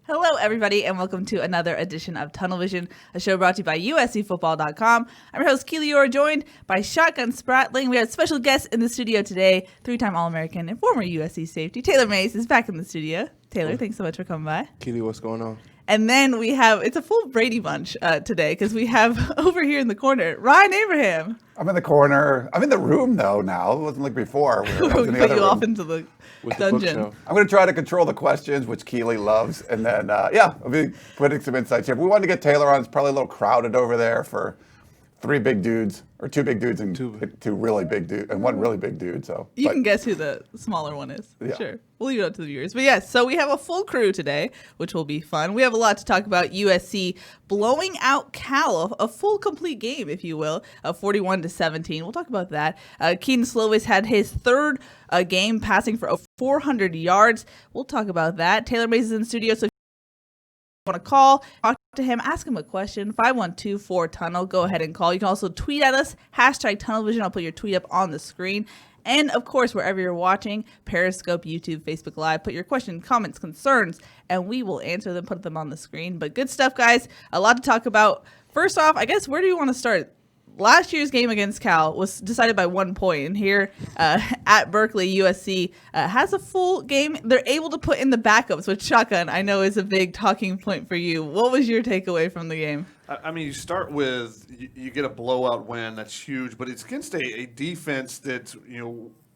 Hello, everybody, and welcome to another edition of Tunnel Vision, a show brought to you by USCFootball.com. I'm your host, Keely, Eure, joined by Shotgun Spratling. We have special guests in the studio today, three-time All-American and former USC safety Taylor Mays is back in the studio. Taylor, thanks so much for coming by. Keely, what's going on? And then we have, it's a full Brady bunch today, because we have over here in the corner, Ryan Abraham. I'm in the corner. I'm in the room, though, now. It wasn't like before. We put you off into the dungeon. I'm going to try to control the questions, which Keely loves. And then, I'll be putting some insights here. If we wanted to get Taylor on, it's probably a little crowded over there for three big dudes, or two big dudes and two really big dudes, and one really big dude. So you can guess who the smaller one is. Yeah. Sure. We'll leave it up to the viewers. But yes, so we have a full crew today, which will be fun. We have a lot to talk about. USC blowing out Cal, a full complete game, if you will, of 41-17. We'll talk about that. Keaton Slovis had his third game passing for 400 yards. We'll talk about that. Taylor Mays is in the studio, so want to call, talk to him, ask him a question, 512-4TUNNEL. Go ahead and call. You can also tweet at us, #TunnelVision. I'll put your tweet up on the screen. And, of course, wherever you're watching, Periscope, YouTube, Facebook Live, put your questions, comments, concerns, and we will answer them, put them on the screen. But good stuff, guys. A lot to talk about. First off, I guess, where do you want to start? Last year's game against Cal was decided by 1 point, and here at Berkeley, USC has a full game. They're able to put in the backups, which, Shotgun, I know is a big talking point for you. What was your takeaway from the game? I mean, you start with you get a blowout win. That's huge, but it's against a defense that,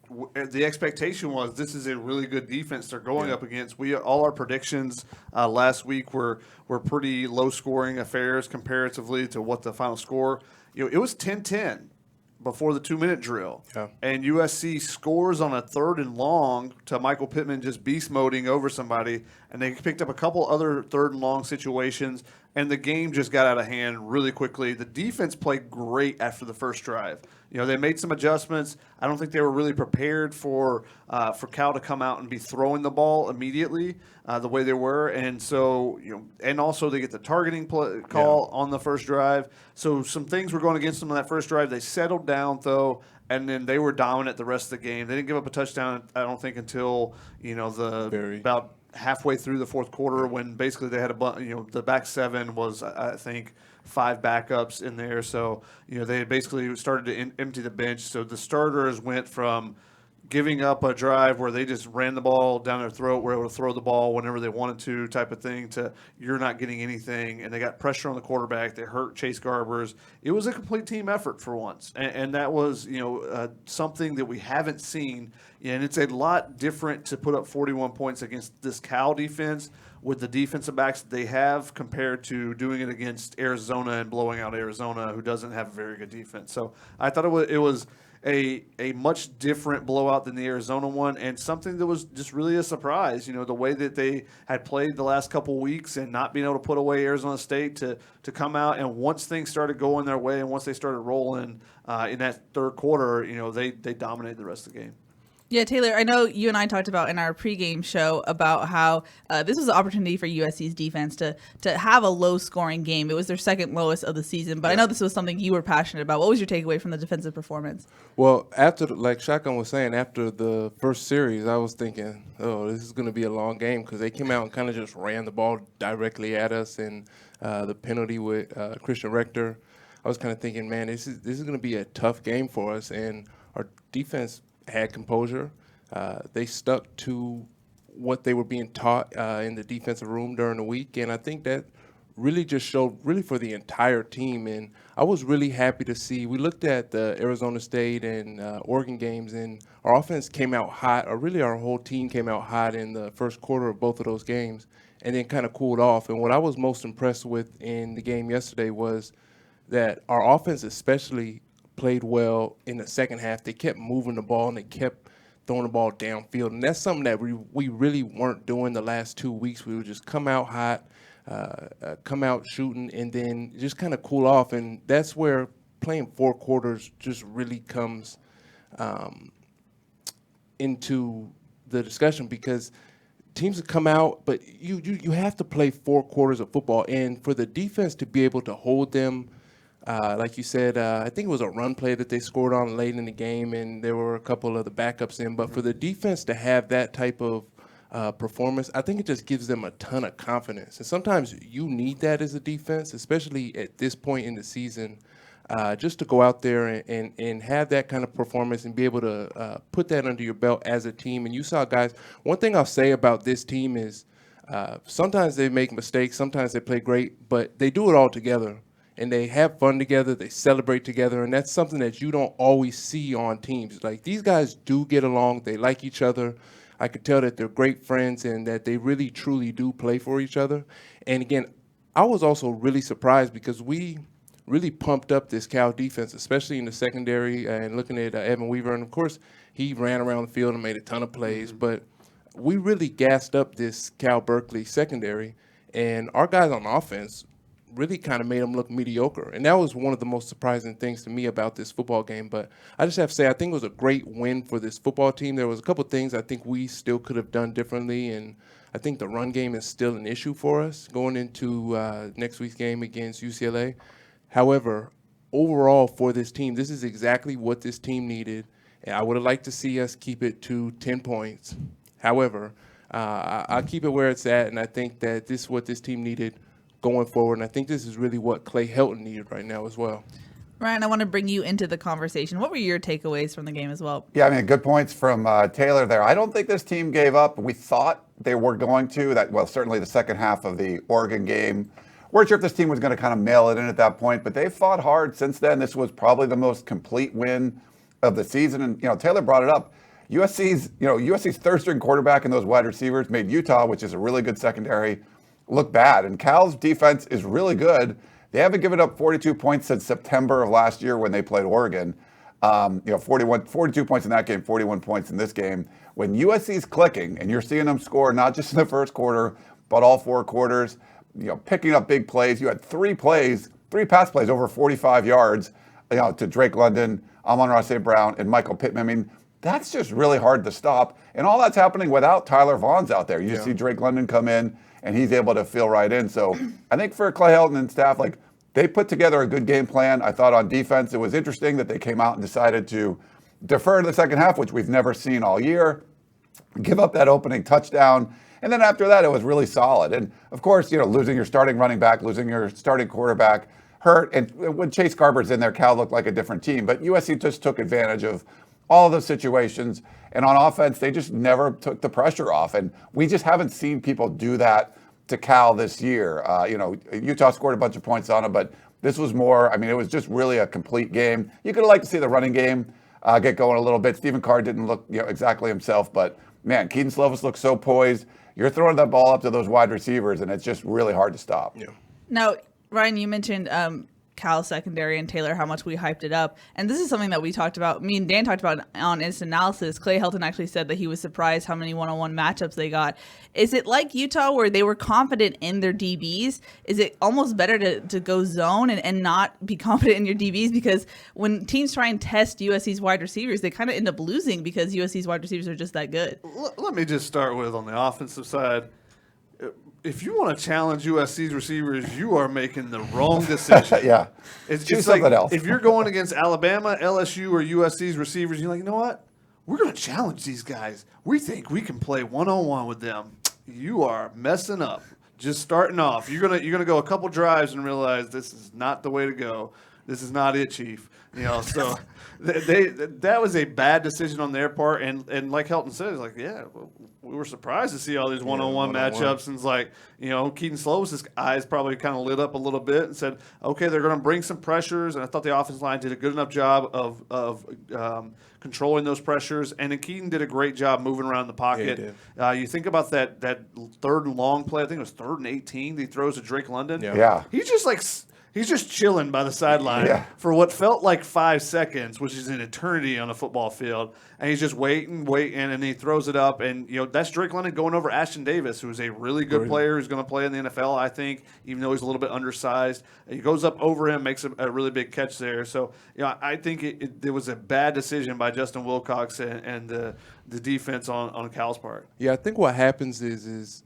the expectation was this is a really good defense they're going up against. All our predictions last week were pretty low-scoring affairs comparatively to what the final score. It was 10-10 before the 2-minute drill. Yeah. And USC scores on a 3rd and long to Michael Pittman just beast moding over somebody, and they picked up a couple other 3rd and long situations, and the game just got out of hand really quickly. The defense played great after the first drive. They made some adjustments. I don't think they were really prepared for Cal to come out and be throwing the ball immediately the way they were. And so, and also they get the targeting call on the first drive. So some things were going against them on that first drive. They settled down, though, and then they were dominant the rest of the game. They didn't give up a touchdown, I don't think, until, about halfway through the fourth quarter, when basically they had the back seven was, I think, 5 backups in there. So, they had basically started to empty the bench. So the starters went from giving up a drive where they just ran the ball down their throat, were able to throw the ball whenever they wanted to type of thing, to you're not getting anything. And they got pressure on the quarterback. They hurt Chase Garbers. It was a complete team effort for once. And that was, something that we haven't seen. And it's a lot different to put up 41 points against this Cal defense with the defensive backs that they have compared to doing it against Arizona and blowing out Arizona, who doesn't have a very good defense. So I thought it was a much different blowout than the Arizona one, and something that was just really a surprise. The way that they had played the last couple weeks and not being able to put away Arizona State to come out, and once things started going their way and once they started rolling in that third quarter, they dominated the rest of the game. Yeah, Taylor, I know you and I talked about in our pregame show about how this was an opportunity for USC's defense to have a low-scoring game. It was their second lowest of the season, but I know this was something you were passionate about. What was your takeaway from the defensive performance? Well, like Shotgun was saying, after the first series, I was thinking, this is going to be a long game, because they came out and kind of just ran the ball directly at us, and the penalty with Christian Rector. I was kind of thinking, man, this is going to be a tough game for us, and our defense had composure. They stuck to what they were being taught in the defensive room during the week, and I think that really just showed really for the entire team. And I was really happy to see. We looked at the Arizona State and Oregon games, and our offense came out hot, or really our whole team came out hot in the first quarter of both of those games, and then kind of cooled off. And what I was most impressed with in the game yesterday was that our offense especially played well in the second half. They kept moving the ball, and they kept throwing the ball downfield. And that's something that we really weren't doing the last 2 weeks. We would just come out hot, come out shooting, and then just kind of cool off. And that's where playing 4 quarters just really comes into the discussion, because teams have come out, but you have to play 4 quarters of football. And for the defense to be able to hold them, like you said, I think it was a run play that they scored on late in the game, and there were a couple of the backups in. But for the defense to have that type of performance, I think it just gives them a ton of confidence. And sometimes you need that as a defense, especially at this point in the season, just to go out there and have that kind of performance and be able to put that under your belt as a team. And you saw guys, one thing I'll say about this team is sometimes they make mistakes, sometimes they play great, but they do it all together. And they have fun together, they celebrate together, and that's something that you don't always see on teams. Like, these guys do get along, they like each other. I could tell that they're great friends and that they really, truly do play for each other. And again, I was also really surprised because we really pumped up this Cal defense, especially in the secondary, and looking at Evan Weaver. And, of course, he ran around the field and made a ton of plays. But we really gassed up this Cal Berkeley secondary, and our guys on offense really kind of made them look mediocre. And that was one of the most surprising things to me about this football game. But I just have to say, I think it was a great win for this football team. There was a couple things I think we still could have done differently, and I think the run game is still an issue for us going into next week's game against UCLA. However, overall for this team, this is exactly what this team needed. And I would have liked to see us keep it to 10 points. However, I'll keep it where it's at, and I think that this is what this team needed going forward. And I think this is really what Clay Helton needed right now as well. Ryan, I want to bring you into the conversation. What were your takeaways from the game as well? Yeah, I mean, good points from Taylor there. I don't think this team gave up. We thought they were going to. Certainly the second half of the Oregon game. Weren't sure if this team was going to kind of mail it in at that point, but they fought hard since then. This was probably the most complete win of the season. And, Taylor brought it up. USC's third-string quarterback and those wide receivers made Utah, which is a really good secondary, look bad. And Cal's defense is really good. They haven't given up 42 points since September of last year when they played Oregon. 42 points in that game, 41 points in this game. When USC's clicking, and you're seeing them score not just in the first quarter, but all 4 quarters, picking up big plays. You had 3 pass plays over 45 yards, to Drake London, Amon-Ra St. Brown, and Michael Pittman. I mean, that's just really hard to stop. And all that's happening without Tyler Vaughn's out there. You see Drake London come in, and he's able to fill right in. So I think for Clay Helton and staff, they put together a good game plan. I thought on defense, it was interesting that they came out and decided to defer to the second half, which we've never seen all year, give up that opening touchdown. And then after that, it was really solid. And of course, losing your starting running back, losing your starting quarterback hurt. And when Chase Garber's in there, Cal looked like a different team. But USC just took advantage of all those situations. And on offense, they just never took the pressure off. And we just haven't seen people do that to Cal this year. Utah scored a bunch of points on them, but this was more, it was just really a complete game. You could have liked to see the running game get going a little bit. Stephen Carr didn't look exactly himself, but man, Keaton Slovis looked so poised. You're throwing that ball up to those wide receivers, and it's just really hard to stop. Yeah. Now, Ryan, you mentioned Cal secondary and Taylor, how much we hyped it up. And this is something that we talked about, me and Dan talked about on Instant Analysis. Clay Helton actually said that he was surprised how many one-on-one matchups they got. Is it like Utah where they were confident in their DBs? Is it almost better to go zone and not be confident in your DBs? Because when teams try and test USC's wide receivers, they kind of end up losing because USC's wide receivers are just that good. Let me just start with on the offensive side. If you want to challenge USC's receivers, you are making the wrong decision. Yeah. It's like something else. If you're going against Alabama, LSU, or USC's receivers, you're like, you know what? We're going to challenge these guys. We think we can play one-on-one with them. You are messing up. Just starting off. You're gonna go a couple drives and realize this is not the way to go. This is not it, Chief. So that was a bad decision on their part. And like Helton said, it's like, we were surprised to see all these one-on-one matchups. And it's like, Keaton Slovis' eyes probably kind of lit up a little bit and said, okay, they're going to bring some pressures. And I thought the offensive line did a good enough job of controlling those pressures. And then Keaton did a great job moving around the pocket. Yeah, You think about that third and long play. I think it was 3rd and 18. He throws to Drake London. Yeah. He's just chilling by the sideline for what felt like 5 seconds, which is an eternity on a football field. And he's just waiting, and he throws it up. And, that's Drake London going over Ashton Davis, who's a really good player who's going to play in the NFL, I think, even though he's a little bit undersized. He goes up over him, makes a really big catch there. So, I think it was a bad decision by Justin Wilcox and the defense on Cal's part. Yeah, I think what happens is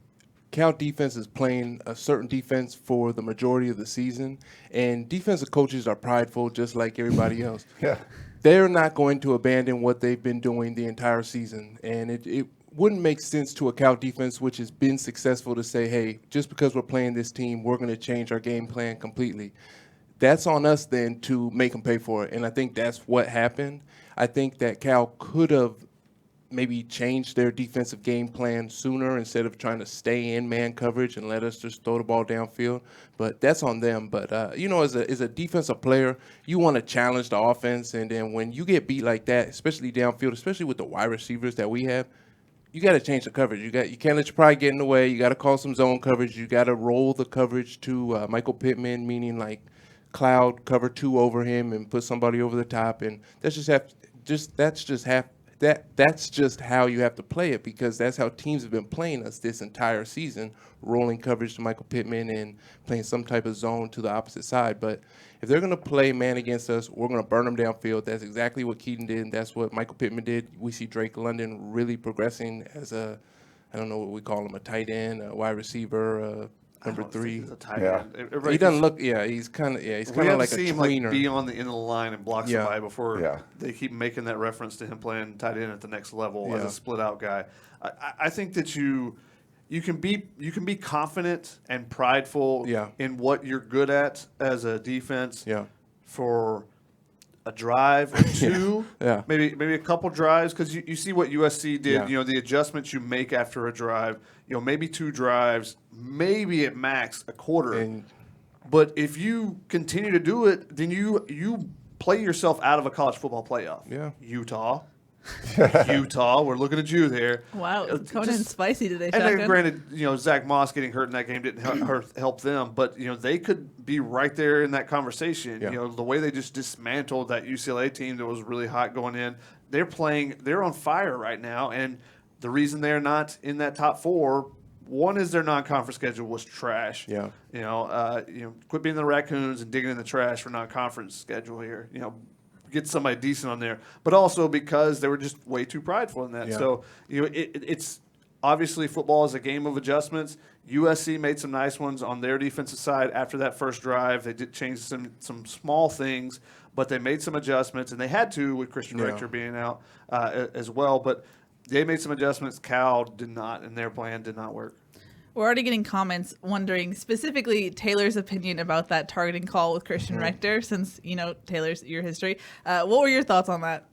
Cal defense is playing a certain defense for the majority of the season, and defensive coaches are prideful just like everybody else. Yeah. They're not going to abandon what they've been doing the entire season, and it wouldn't make sense to a Cal defense which has been successful to say, hey, just because we're playing this team, we're going to change our game plan completely. That's on us then to make them pay for it, and I think that's what happened. I think that Cal could have maybe change their defensive game plan sooner instead of trying to stay in man coverage and let us just throw the ball downfield. But that's on them. But, as a defensive player, you want to challenge the offense. And then when you get beat like that, especially downfield, especially with the wide receivers that we have, you got to change the coverage. You can't let your pride get in the way. You got to call some zone coverage. You got to roll the coverage to Michael Pittman, meaning like cloud cover 2 over him and put somebody over the top. And that's just how you have to play it, because that's how teams have been playing us this entire season, rolling coverage to Michael Pittman and playing some type of zone to the opposite side. But if they're going to play man against us, we're going to burn them downfield. That's exactly what Keaton did, and that's what Michael Pittman did. We see Drake London really progressing as I don't know what we call him, a tight end, a wide receiver, number 3. He's a tight end. He doesn't look. He's kind of like a tweener. Be on the end of the line and block somebody before Yeah. they keep making that reference to him playing tight end at the next level as a split out guy. I think that you can be confident and prideful in what you're good at as a defense for a drive or 2, maybe a couple drives, because you see what USC did. The adjustments you make after a drive. Maybe 2 drives, maybe at max a quarter. But if you continue to do it, then you play yourself out of a college football playoff. Yeah. Utah, we're looking at you there. Wow, coming in spicy today, And then, Shotgun. granted, Zach Moss getting hurt in that game didn't help them, but they could be right there in that conversation. The way they just dismantled that UCLA team that was really hot going in, they're on fire right now, and the reason they're not in that top 4, one is their non-conference schedule was trash. Yeah. Quit being the Raccoons and digging in the trash for non-conference schedule here. Get somebody decent on there, but also because they were just way too prideful in that. Yeah. So it's obviously football is a game of adjustments. USC made some nice ones on their defensive side after that first drive. They did change some small things, but they made some adjustments, and they had to with Christian Richter being out as well. But they made some adjustments. Cal did not, and their plan did not work. We're already getting comments wondering specifically Taylor's opinion about that targeting call with Christian Rector, since, Taylor's your history. What were your thoughts on that?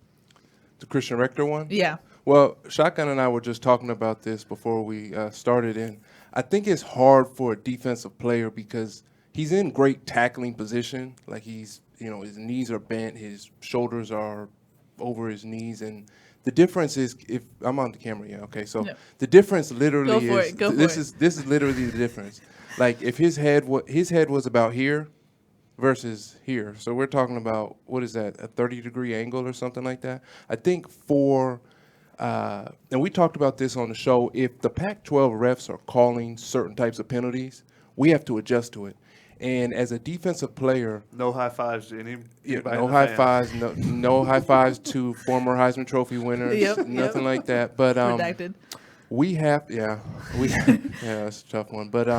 The Christian Rector one? Yeah. Well, Shotgun and I were just talking about this before we started, and I think it's hard for a defensive player because he's in great tackling position. Like his knees are bent, his shoulders are over his knees, and the difference is, if I'm on the camera, okay. So the difference literally this is literally the difference. Like if his head was about here versus here. So we're talking about, what is that, a 30-degree angle or something like that? I think and we talked about this on the show, if the Pac-12 refs are calling certain types of penalties, we have to adjust to it. And as a defensive player, no high fives to anybody. No high fives, no high fives to former Heisman Trophy winners, nothing like that. But Redacted. That's a tough one. But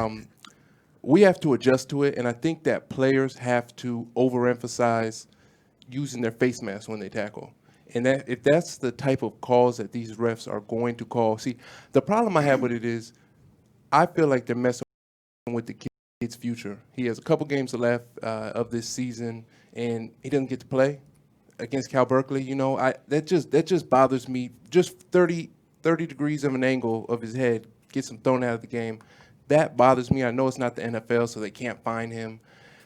we have to adjust to it, and I think that players have to overemphasize using their face masks when they tackle. And that if that's the type of calls that these refs are going to call, see, the problem I have with it is, I feel like they're messing with the kids kid's future. He has a couple games left of this season, and he doesn't get to play against Cal Berkeley. That just bothers me. Just 30 degrees of an angle of his head gets him thrown out of the game. That bothers me. I know it's not the NFL, so they can't find him.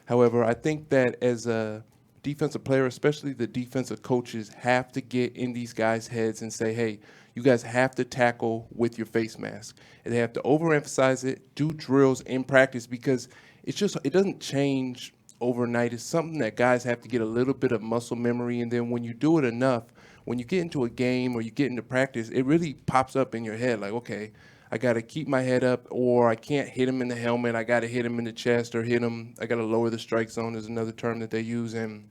However, I think that as a defensive player, especially the defensive coaches, have to get in these guys' heads and say, hey, you guys have to tackle with your face mask. And they have to overemphasize it, do drills in practice, because it doesn't change overnight. It's something that guys have to get a little bit of muscle memory, and then when you do it enough, when you get into a game or you get into practice, it really pops up in your head like, okay, I got to keep my head up, or I can't hit him in the helmet. I got to hit him in the chest or hit him. I got to lower the strike zone is another term that they use. And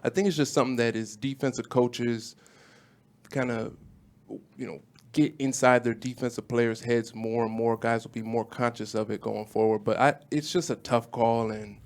I think it's just something that is defensive coaches kind of, get inside their defensive players' heads more and more. Guys will be more conscious of it going forward. But it's just a tough call. And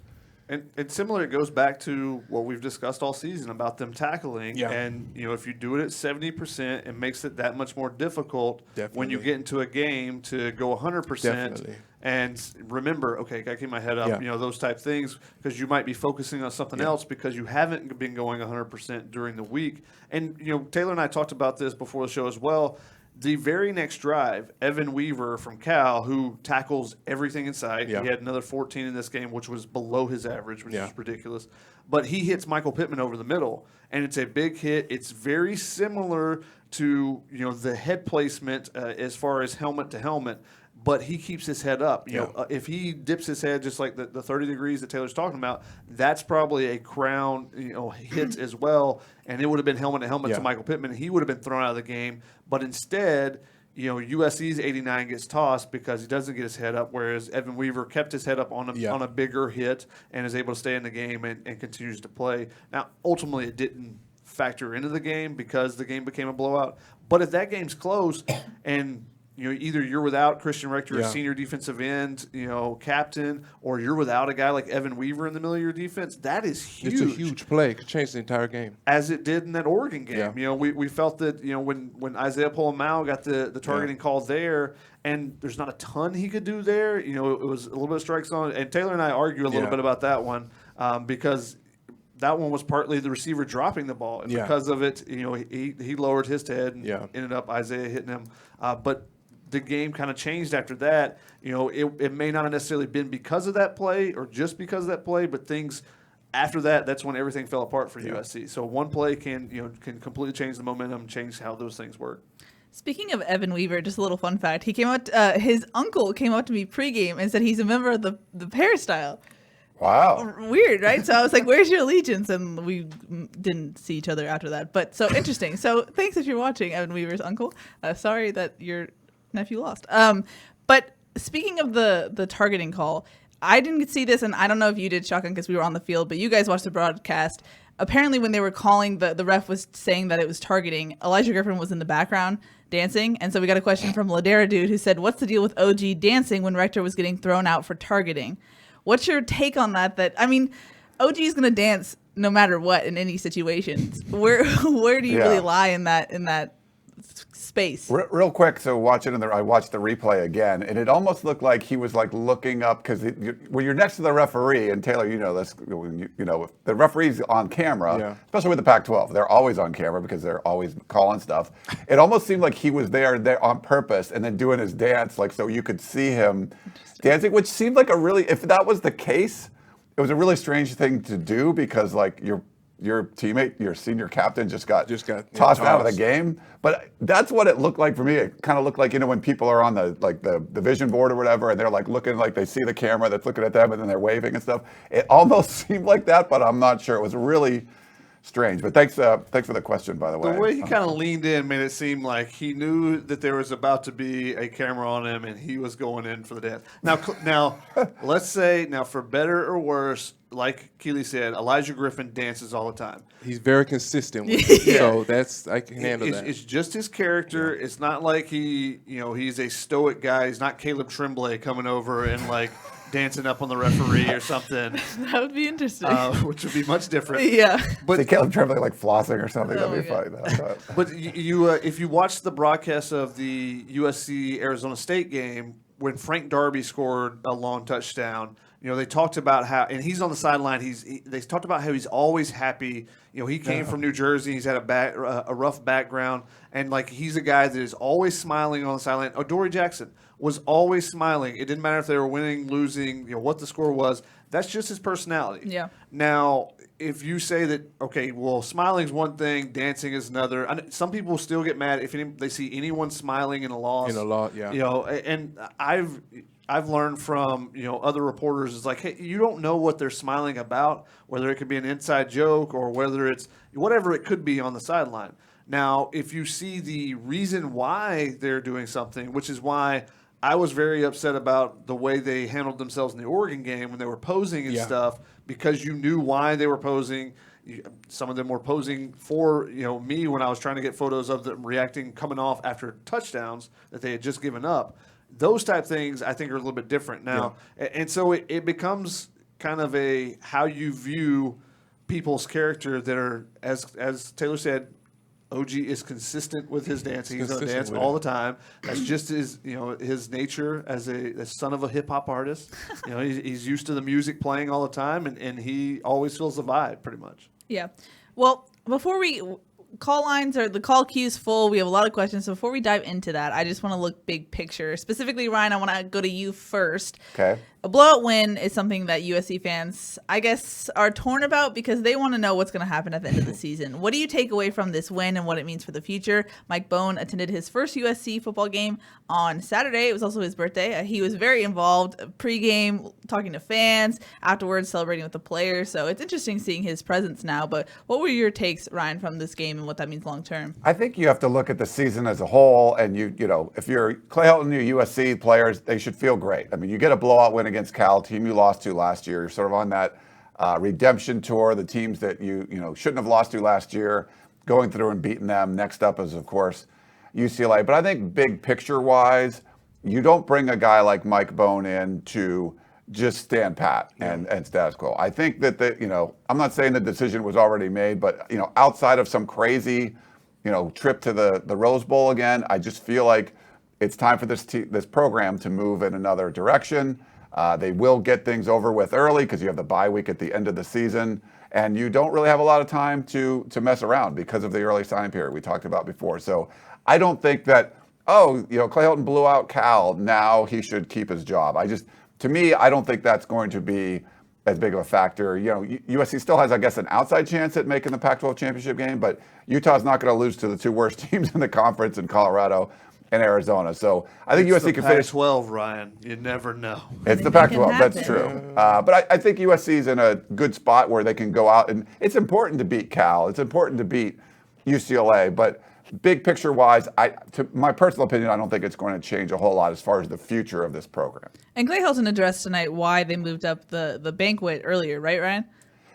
similar, it goes back to what we've discussed all season about them tackling. Yeah. And, if you do it at 70%, it makes it that much more difficult when you get into a game to go 100%. Definitely. And remember, okay, got to keep my head up, those type things, because you might be focusing on something else because you haven't been going 100% during the week. And, Taylor and I talked about this before the show as well. The very next drive, Evan Weaver from Cal, who tackles everything in sight. Yeah. He had another 14 in this game, which was below his average, which is ridiculous. But he hits Michael Pittman over the middle, and it's a big hit. It's very similar to the head placement as far as helmet to helmet, but he keeps his head up. If he dips his head just like the 30 degrees that Taylor's talking about, that's probably a crown hit as well, and it would have been helmet to helmet to Michael Pittman. He would have been thrown out of the game, but instead, USC's 89 gets tossed because he doesn't get his head up, whereas Evan Weaver kept his head up on a bigger hit and is able to stay in the game and continues to play. Now, ultimately, it didn't factor into the game because the game became a blowout. But if that game's close and either you're without Christian Rector, a senior defensive end, captain, or you're without a guy like Evan Weaver in the middle of your defense, that is huge. It's a huge play. It could change the entire game. As it did in that Oregon game. Yeah. We felt that, when Isaiah Polomau got the targeting call there, and there's not a ton he could do there. It was a little bit of strike zone. And Taylor and I argue a little bit about that one because that one was partly the receiver dropping the ball. And because of it, he lowered his head and ended up Isaiah hitting him. But the game kind of changed after that. It may not have necessarily been because of that play or just because of that play, but things after that, that's when everything fell apart for USC. So one play can completely change the momentum, change how those things work. Speaking of Evan Weaver, just a little fun fact. He came out, his uncle came up to me pregame and said he's a member of the peristyle. Wow. Weird, right? So I was like, where's your allegiance? And we didn't see each other after that. But so interesting. So thanks if you're watching, Evan Weaver's uncle. Sorry that your nephew lost. But speaking of the targeting call, I didn't see this, and I don't know if you did, Shotgun, because we were on the field, but you guys watched the broadcast. Apparently when they were calling, the ref was saying that it was targeting. Elijah Griffin was in the background dancing, and so we got a question from Ladera Dude who said, what's the deal with OG dancing when Rector was getting thrown out for targeting? What's your take on that? OG is going to dance no matter what in any situation. Where do you really lie in that space? Real quick, so I watched the replay again, and it almost looked like he was looking up because when you're next to the referee, and Taylor, this, if the referee's on camera, especially with the Pac-12, they're always on camera because they're always calling stuff. It almost seemed like he was there on purpose and then doing his dance, so you could see him dancing, which seemed like if that was the case, it was a really strange thing to do because your teammate, your senior captain, just got tossed out of the game. But that's what it looked like for me. It kind of looked like, when people are on the vision board or whatever, and they're looking like they see the camera that's looking at them, and then they're waving and stuff. It almost seemed like that, but I'm not sure. It was really strange. But thanks for the question, by the way. The way he kind of leaned in made it seem like he knew that there was about to be a camera on him, and he was going in for the dance. Now, let's say, for better or worse, like Keely said, Elijah Griffin dances all the time. He's very consistent with it, so I can handle that. It's just his character. Yeah. It's not like he's a stoic guy. He's not Caleb Tremblay coming over and dancing up on the referee or something. That would be interesting. Which would be much different. Yeah. But Caleb Tremblay flossing or something. That'd be funny. But if you watch the broadcast of the USC Arizona State game, when Frank Darby scored a long touchdown, They talked about how, and he's on the sideline. They talked about how he's always happy. He came from New Jersey. He's had a rough background, and like he's a guy that is always smiling on the sideline. Dory Jackson was always smiling. It didn't matter if they were winning, losing, what the score was. That's just his personality. Yeah. Now, if you say that, okay, well, smiling's one thing, dancing is another. Some people still get mad if they see anyone smiling in a loss. In a lot, yeah. And I've learned from other reporters is like, hey, you don't know what they're smiling about, whether it could be an inside joke or whether it's whatever it could be on the sideline. Now, if you see the reason why they're doing something, which is why I was very upset about the way they handled themselves in the Oregon game when they were posing and stuff, because you knew why they were posing. Some of them were posing for me when I was trying to get photos of them reacting, coming off after touchdowns that they had just given up. Those type things I think are a little bit different now, and so it becomes kind of a how you view people's character that are, as Taylor said, OG is consistent with his dancing. He's going to dance all the time. That's just his nature as a son of a hip hop artist. He's used to the music playing all the time, and he always feels the vibe pretty much. Yeah. Well, before we call lines or the call queue's full, we have a lot of questions. So before we dive into that, I just want to look big picture. Specifically, Ryan, I want to go to you first. Okay. A blowout win is something that USC fans, I guess, are torn about because they want to know what's going to happen at the end of the season. What do you take away from this win and what it means for the future? Mike Bone attended his first USC football game on Saturday. It was also his birthday. He was very involved pregame, talking to fans, afterwards celebrating with the players. So it's interesting seeing his presence now. But what were your takes, Ryan, from this game and what that means long term? I think you have to look at the season as a whole, and if you're Clay Helton, you USC players, they should feel great. I mean, you get a blowout win against Cal, team you lost to last year. You're sort of on that redemption tour. The teams that you shouldn't have lost to last year, going through and beating them. Next up is, of course, UCLA. But I think big picture wise, you don't bring a guy like Mike Bone in to just stand pat and status quo. I think that I'm not saying the decision was already made, but outside of some crazy trip to the Rose Bowl again, I just feel like it's time for this program to move in another direction. They will get things over with early because you have the bye week at the end of the season, and you don't really have a lot of time to mess around because of the early signing period we talked about before. So I don't think that Clay Helton blew out Cal, now he should keep his job. To me, I don't think that's going to be as big of a factor. USC still has, I guess, an outside chance at making the Pac-12 championship game, but Utah's not going to lose to the two worst teams in the conference in Colorado and Arizona. So I think USC can finish. Pac-12, Ryan. You never know. It's the Pac-12. That's true. But I think USC's in a good spot where they can go out, and it's important to beat Cal. It's important to beat UCLA, but big picture wise, to my personal opinion, I don't think it's going to change a whole lot as far as the future of this program. And Clay Helton addressed tonight why they moved up the banquet earlier, right, Ryan?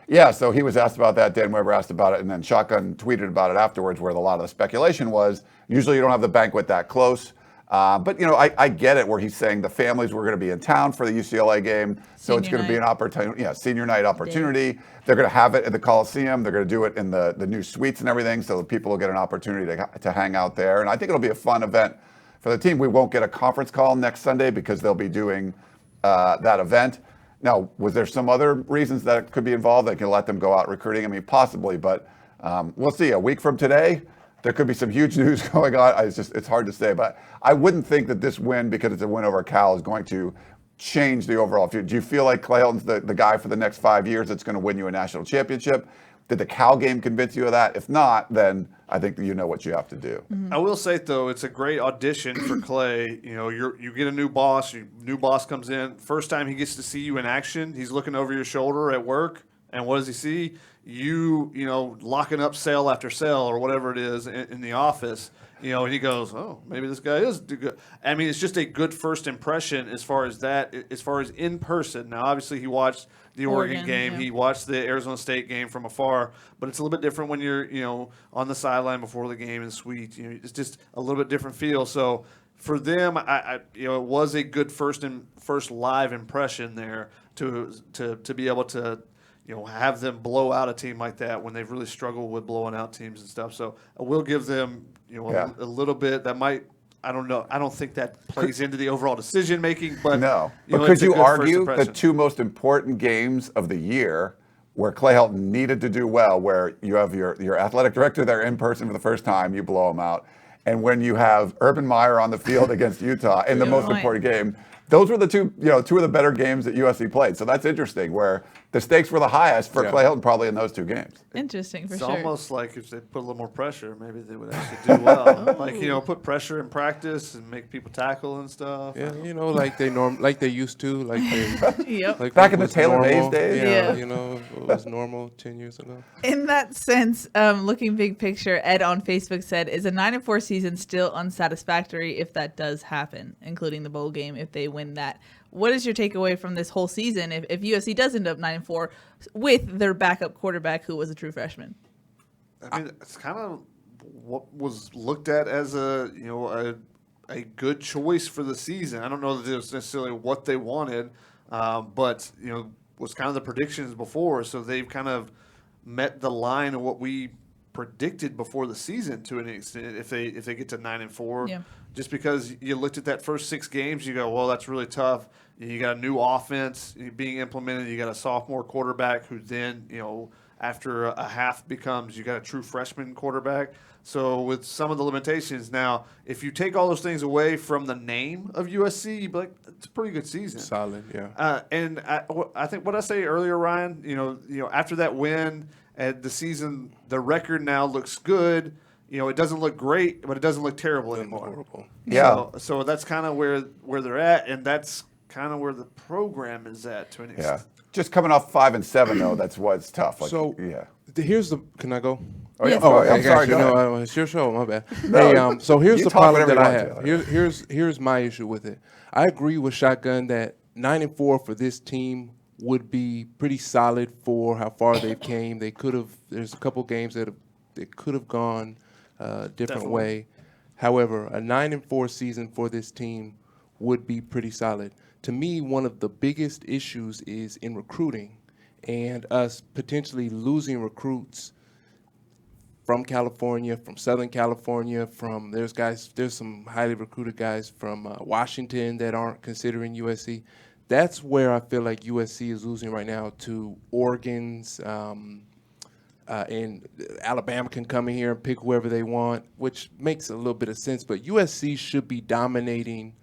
Yeah, so he was asked about that. Dan Weber asked about it, and then Shotgun tweeted about it afterwards, where a lot of the speculation was usually you don't have the banquet that close. But I get it, where he's saying the families were going to be in town for the UCLA game, so it's going to be an opportunity, senior night opportunity. They're going to have it at the Coliseum. They're going to do it in the new suites and everything, so people will get an opportunity to hang out there. And I think it'll be a fun event for the team. We won't get a conference call next Sunday because they'll be doing that event. Now, was there some other reasons that it could be involved that can let them go out recruiting? I mean, possibly, but we'll see. A week from today, there could be some huge news going on. It's hard to say, but I wouldn't think that this win, because it's a win over Cal, is going to change the overall future. Do you feel like Clay Helton's the guy for the next 5 years that's going to win you a national championship? Did the Cal game convince you of that? If not, then I think you know what you have to do. I will say, though, it's a great audition for Clay. You get a new boss. New boss comes in. First time he gets to see you in action, he's looking over your shoulder at work, and what does he see? You locking up sale after sale or whatever it is in the office. And he goes, oh, maybe this guy is good. I mean, it's just a good first impression as far as that, as far as in person. Now, obviously, he watched the Oregon game. Yeah. He watched the Arizona State game from afar. But it's a little bit different when you're, on the sideline before the game in the suite. It's just a little bit different feel. So for them, it was a good first live impression there to be able to have them blow out a team like that when they've really struggled with blowing out teams and stuff. So I will give them, a little bit. That might I don't know. I don't think that plays into the overall decision making. But No. you know, But could it's a you good first argue the impression. two most important games of the year where Clay Helton needed to do well, where you have your athletic director there in person for the first time, you blow him out, and when you have Urban Meyer on the field against Utah in the most point. important game, those were the two of the better games that USC played. So that's interesting, where the stakes were the highest for Clay Helton probably in those two games. Interesting, for It's sure. almost like if they put a little more pressure, maybe they would actually do well. Like, you know, put pressure in practice and make people tackle and stuff. Yeah, you know, like they used to, like they Yep. like Back what in the was Taylor Mays normal. days? Yeah. You know, what was normal 10 years ago. In that sense, looking big picture, Ed on Facebook said, "Is a 9-4 season still unsatisfactory if that does happen, including the bowl game if they win that?" What is your takeaway from this whole season if USC does end up 9-4 with their backup quarterback who was a true freshman? I mean, it's kind of what was looked at as a good choice for the season. I don't know that it was necessarily what they wanted, but you know, was kind of the predictions before. So they've kind of met the line of what we predicted before the season to an extent. If they get to 9-4, Yeah. just because you looked at that first 6 games, you go, well, that's really tough. You got a new offense being implemented. You got a sophomore quarterback who then, you know, after a half becomes, you got a true freshman quarterback. So with some of the limitations now, if you take all those things away from the name of USC, you'd be like, it's a pretty good season. Solid, yeah. And I think what I say earlier, Ryan, you know, after that win at the season, the record now looks good. You know, it doesn't look great, but it doesn't look terrible anymore. Horrible. Yeah. So that's kind of where they're at, and that's kind of where the program is at to an Yeah. extent. Just coming off 5-7 though, that's what's tough. Like, So yeah. Can I go? Oh, yeah. Yes. Oh, Okay, I'm sorry. gotcha. Go ahead. No, it's your show. My bad. No, Hey, so here's you the talk problem whatever that you I want have. to. Here's my issue with it. I agree with Shotgun that 9-4 for this team would be pretty solid for how far they've came. They could have. There's a couple games that could have gone a different Definitely. way. However, a 9-4 season for this team would be pretty solid. To me, one of the biggest issues is in recruiting, and us potentially losing recruits from California, from Southern California, there's some highly recruited guys from Washington that aren't considering USC. That's where I feel like USC is losing right now to Oregon's, and Alabama can come in here and pick whoever they want, which makes a little bit of sense. But USC should be dominating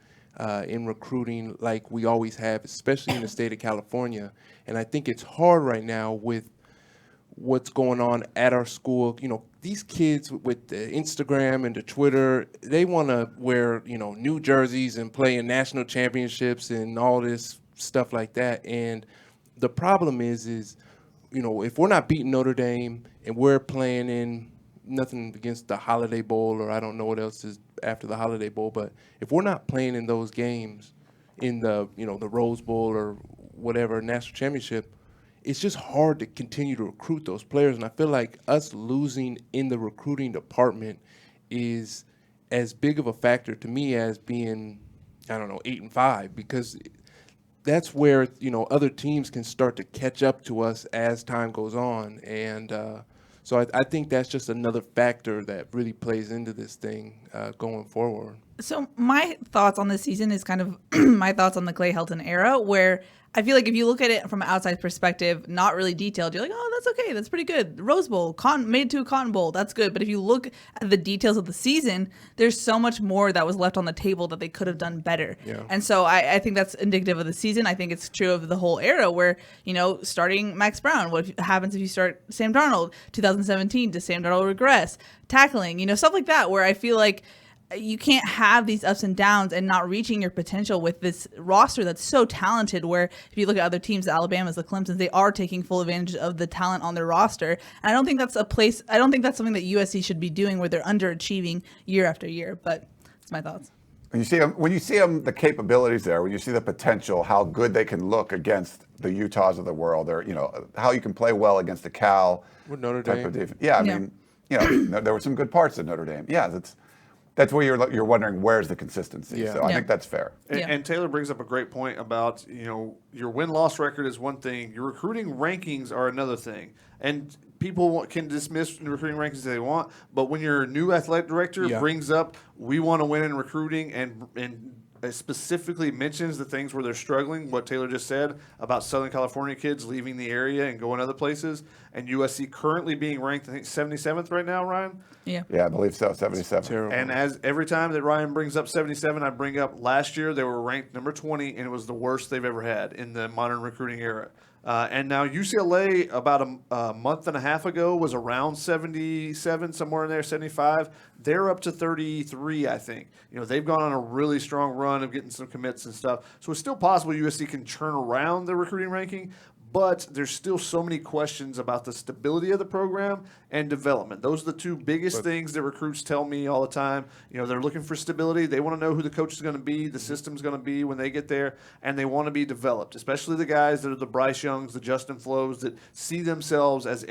in recruiting like we always have, especially in the state of California. And I think it's hard right now with what's going on at our school. You know, these kids with the Instagram and the Twitter, they want to wear, you know, new jerseys and play in national championships and all this stuff like that. And the problem is, you know, if we're not beating Notre Dame and we're playing in nothing against the Holiday Bowl, or I don't know what else is after the Holiday Bowl, but if we're not playing in those games in the, you know, the Rose Bowl or whatever national championship, it's just hard to continue to recruit those players. And I feel like us losing in the recruiting department is as big of a factor to me as being, 8-5, because that's where, you know, other teams can start to catch up to us as time goes on. And so I think that's just another factor that really plays into this thing going forward. So my thoughts on this season is kind of my thoughts on the Clay Helton era, where I feel like if you look at it from an outside perspective, not really detailed, you're like, oh, that's okay. That's pretty good. Rose Bowl, made to a Cotton Bowl. That's good. But if you look at the details of the season, there's so much more that was left on the table that they could have done better. Yeah. And so I think that's indicative of the season. I think it's true of the whole era where, you know, starting Max Brown, what happens if you start Sam Darnold, 2017, does Sam Darnold regress? Tackling, you know, stuff like that, where I feel like you can't have these ups and downs and not reaching your potential with this roster that's so talented, where if you look at other teams, the Alabamas, the Clemsons, they are taking full advantage of the talent on their roster. And I don't think that's something that USC should be doing where they're underachieving year after year. But that's my thoughts. When you see them, the capabilities there, when you see the potential, how good they can look against the Utahs of the world, or, you know, how you can play well against the Cal With Notre type Dame. of defense. Yeah, I mean, you know, there were some good parts of Notre Dame. Yeah, that's where you're wondering where's the consistency. Yeah. So I Yeah. think that's fair. And Taylor brings up a great point about, your win-loss record is one thing. Your recruiting rankings are another thing. And people can dismiss the recruiting rankings if they want, but when your new athletic director brings up, we want to win in recruiting and specifically mentions the things where they're struggling, what Taylor just said about Southern California kids leaving the area and going other places, and USC currently being ranked, I think, 77th right now, Ryan? Yeah. Yeah, I believe so. 77. Terrible. And as every time that Ryan brings up 77, I bring up last year they were ranked number 20, and it was the worst they've ever had in the modern recruiting era. And now UCLA, about a month and a half ago, was around 77, somewhere in there, 75. They're up to 33, I think. They've gone on a really strong run of getting some commits and stuff. So it's still possible USC can turn around the recruiting ranking, but there's still so many questions about the stability of the program and development. Those are the two biggest things that recruits tell me all the time. They're looking for stability. They want to know who the coach is going to be, the system's going to be when they get there, and they want to be developed, especially the guys that are the Bryce Youngs, the Justin Flows that see themselves as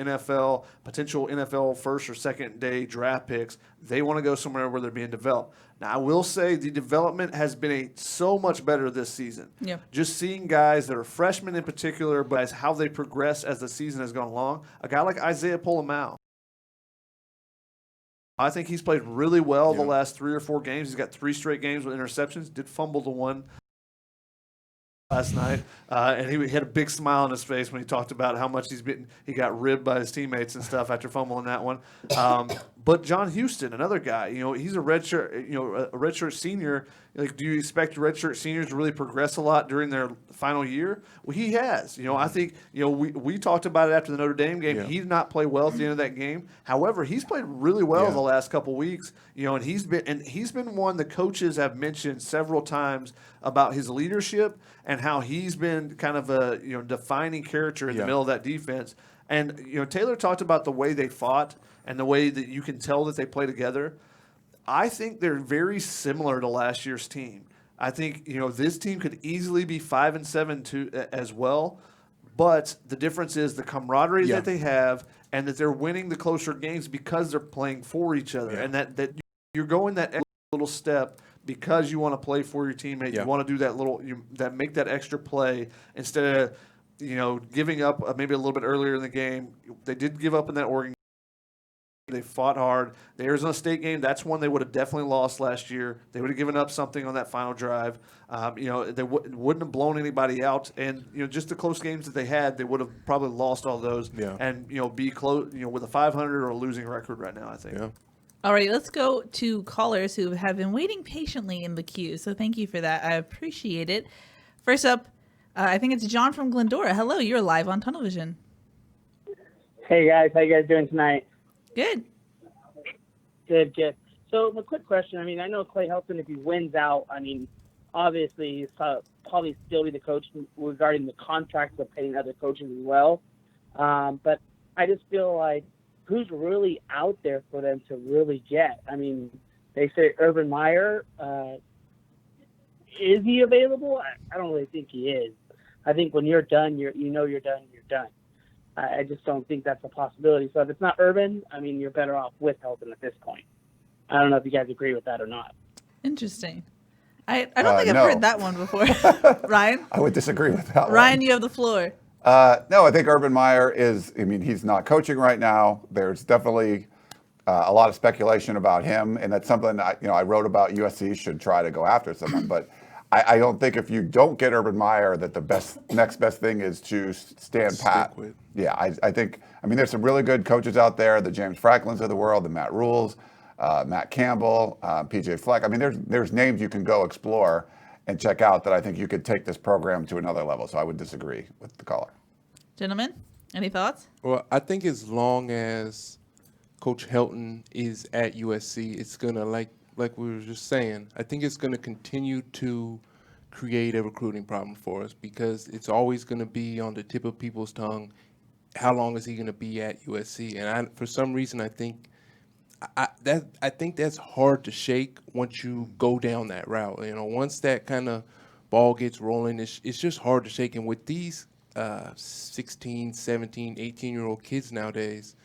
potential NFL first or second day draft picks. They want to go somewhere where they're being developed. Now, I will say the development has been so much better this season. Yeah. Just seeing guys that are freshmen in particular, but as how they progress as the season has gone along. A guy like Isaiah Polamau, I think he's played really well the last 3 or 4 games. He's got 3 straight games with interceptions. Did fumble the one last night, and he had a big smile on his face when he talked about how much he got ribbed by his teammates and stuff after fumbling that one. But John Houston, another guy, he's a redshirt senior. Like, do you expect redshirt seniors to really progress a lot during their final year? Well, he has. I think we talked about it after the Notre Dame game. Yeah. He did not play well at the end of that game. However, he's played really well the last couple weeks. And he's been one the coaches have mentioned several times about his leadership and how he's been kind of a defining character in the middle of that defense. And Taylor talked about the way they fought and the way that you can tell that they play together. I think they're very similar to last year's team. I think this team could easily be 5-7 too, as well, but the difference is the camaraderie that they have and that they're winning the closer games because they're playing for each other, and that you're going that extra little step because you want to play for your teammate. You want to do that make that extra play instead of giving up maybe a little bit earlier in the game. They did give up in that Oregon. They fought hard. The Arizona State game, that's one they would have definitely lost last year. They would have given up something on that final drive. They wouldn't have blown anybody out. And, just the close games that they had, they would have probably lost all those and, be close, with a 500 or a losing record right now, I think. Yeah. All right, let's go to callers who have been waiting patiently in the queue. So thank you for that. I appreciate it. First up, I think it's John from Glendora. Hello, you're live on Tunnel Vision. Hey, guys. How you guys doing tonight? Good. Good. So, a quick question. I know Clay Helton, if he wins out, obviously he's probably still be the coach regarding the contracts of paying other coaches as well. But I just feel like who's really out there for them to really get? They say Urban Meyer. Is he available? I don't really think he is. I think when you're done, you're done. You're done. I just don't think that's a possibility. So if it's not Urban, you're better off with Helton at this point. I don't know if you guys agree with that or not. Interesting. I don't think I've no. heard that one before. Ryan? I would disagree with that Ryan, one. you have the floor. No, I think Urban Meyer is, he's not coaching right now. There's definitely a lot of speculation about him, and that's something I wrote about. USC should try to go after someone, but I don't think if you don't get Urban Meyer that the next best thing is to stand pat. Yeah, I think, there's some really good coaches out there, the James Franklins of the world, the Matt Rules, Matt Campbell, PJ Fleck. There's names you can go explore and check out that I think you could take this program to another level. So I would disagree with the caller. Gentlemen, any thoughts? Well, I think as long as Coach Helton is at USC, it's going to, like we were just saying, I think it's going to continue to create a recruiting problem for us because it's always going to be on the tip of people's tongue. How long is he going to be at USC? And for some reason, I think that's hard to shake once you go down that route. Once that kind of ball gets rolling, it's just hard to shake. And with these 16, 17, 18-year-old kids nowadays,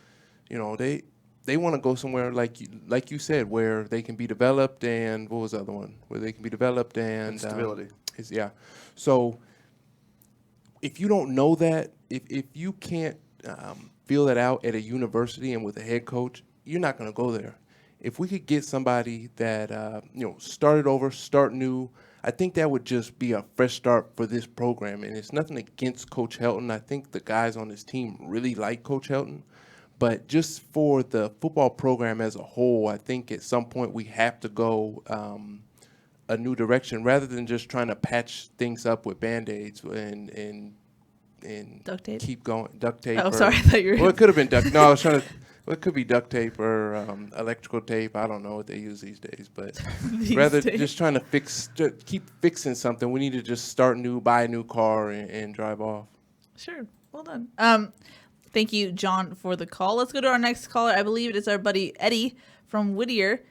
they want to go somewhere like you said, where they can be developed, and what was the other one? Where they can be developed and stability. Yeah. So if you don't know that, if you can't feel that out at a university and with a head coach, you're not going to go there. If we could get somebody that started over, start new, I think that would just be a fresh start for this program. And it's nothing against Coach Helton. I think the guys on this team really like Coach Helton. But just for the football program as a whole, I think at some point we have to go a new direction rather than just trying to patch things up with Band-Aids and Duct tape? keep going. Duct tape. Oh, sorry. I thought you were. Well, it could have been duct. No, I was trying to. Well, it could be duct tape or electrical tape. I don't know what they use these days, but rather just trying to keep fixing something. We need to just start new, buy a new car, and drive off. Sure. Well done. Thank you, John, for the call. Let's go to our next caller. I believe it is our buddy Eddie from Whittier.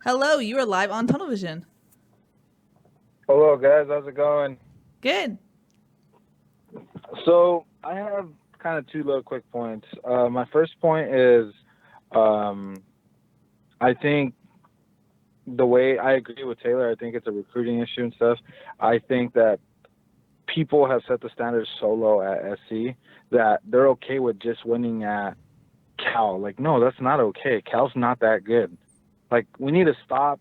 Hello, you are live on Tunnel Vision. Hello, guys. How's it going? Good. So I have kind of two little quick points. My first point is I think the way I agree with Taylor, I think it's a recruiting issue and stuff. I think that people have set the standards so low at SC that they're okay with just winning at Cal. Like, no, that's not okay. Cal's not that good. Like, we need to stop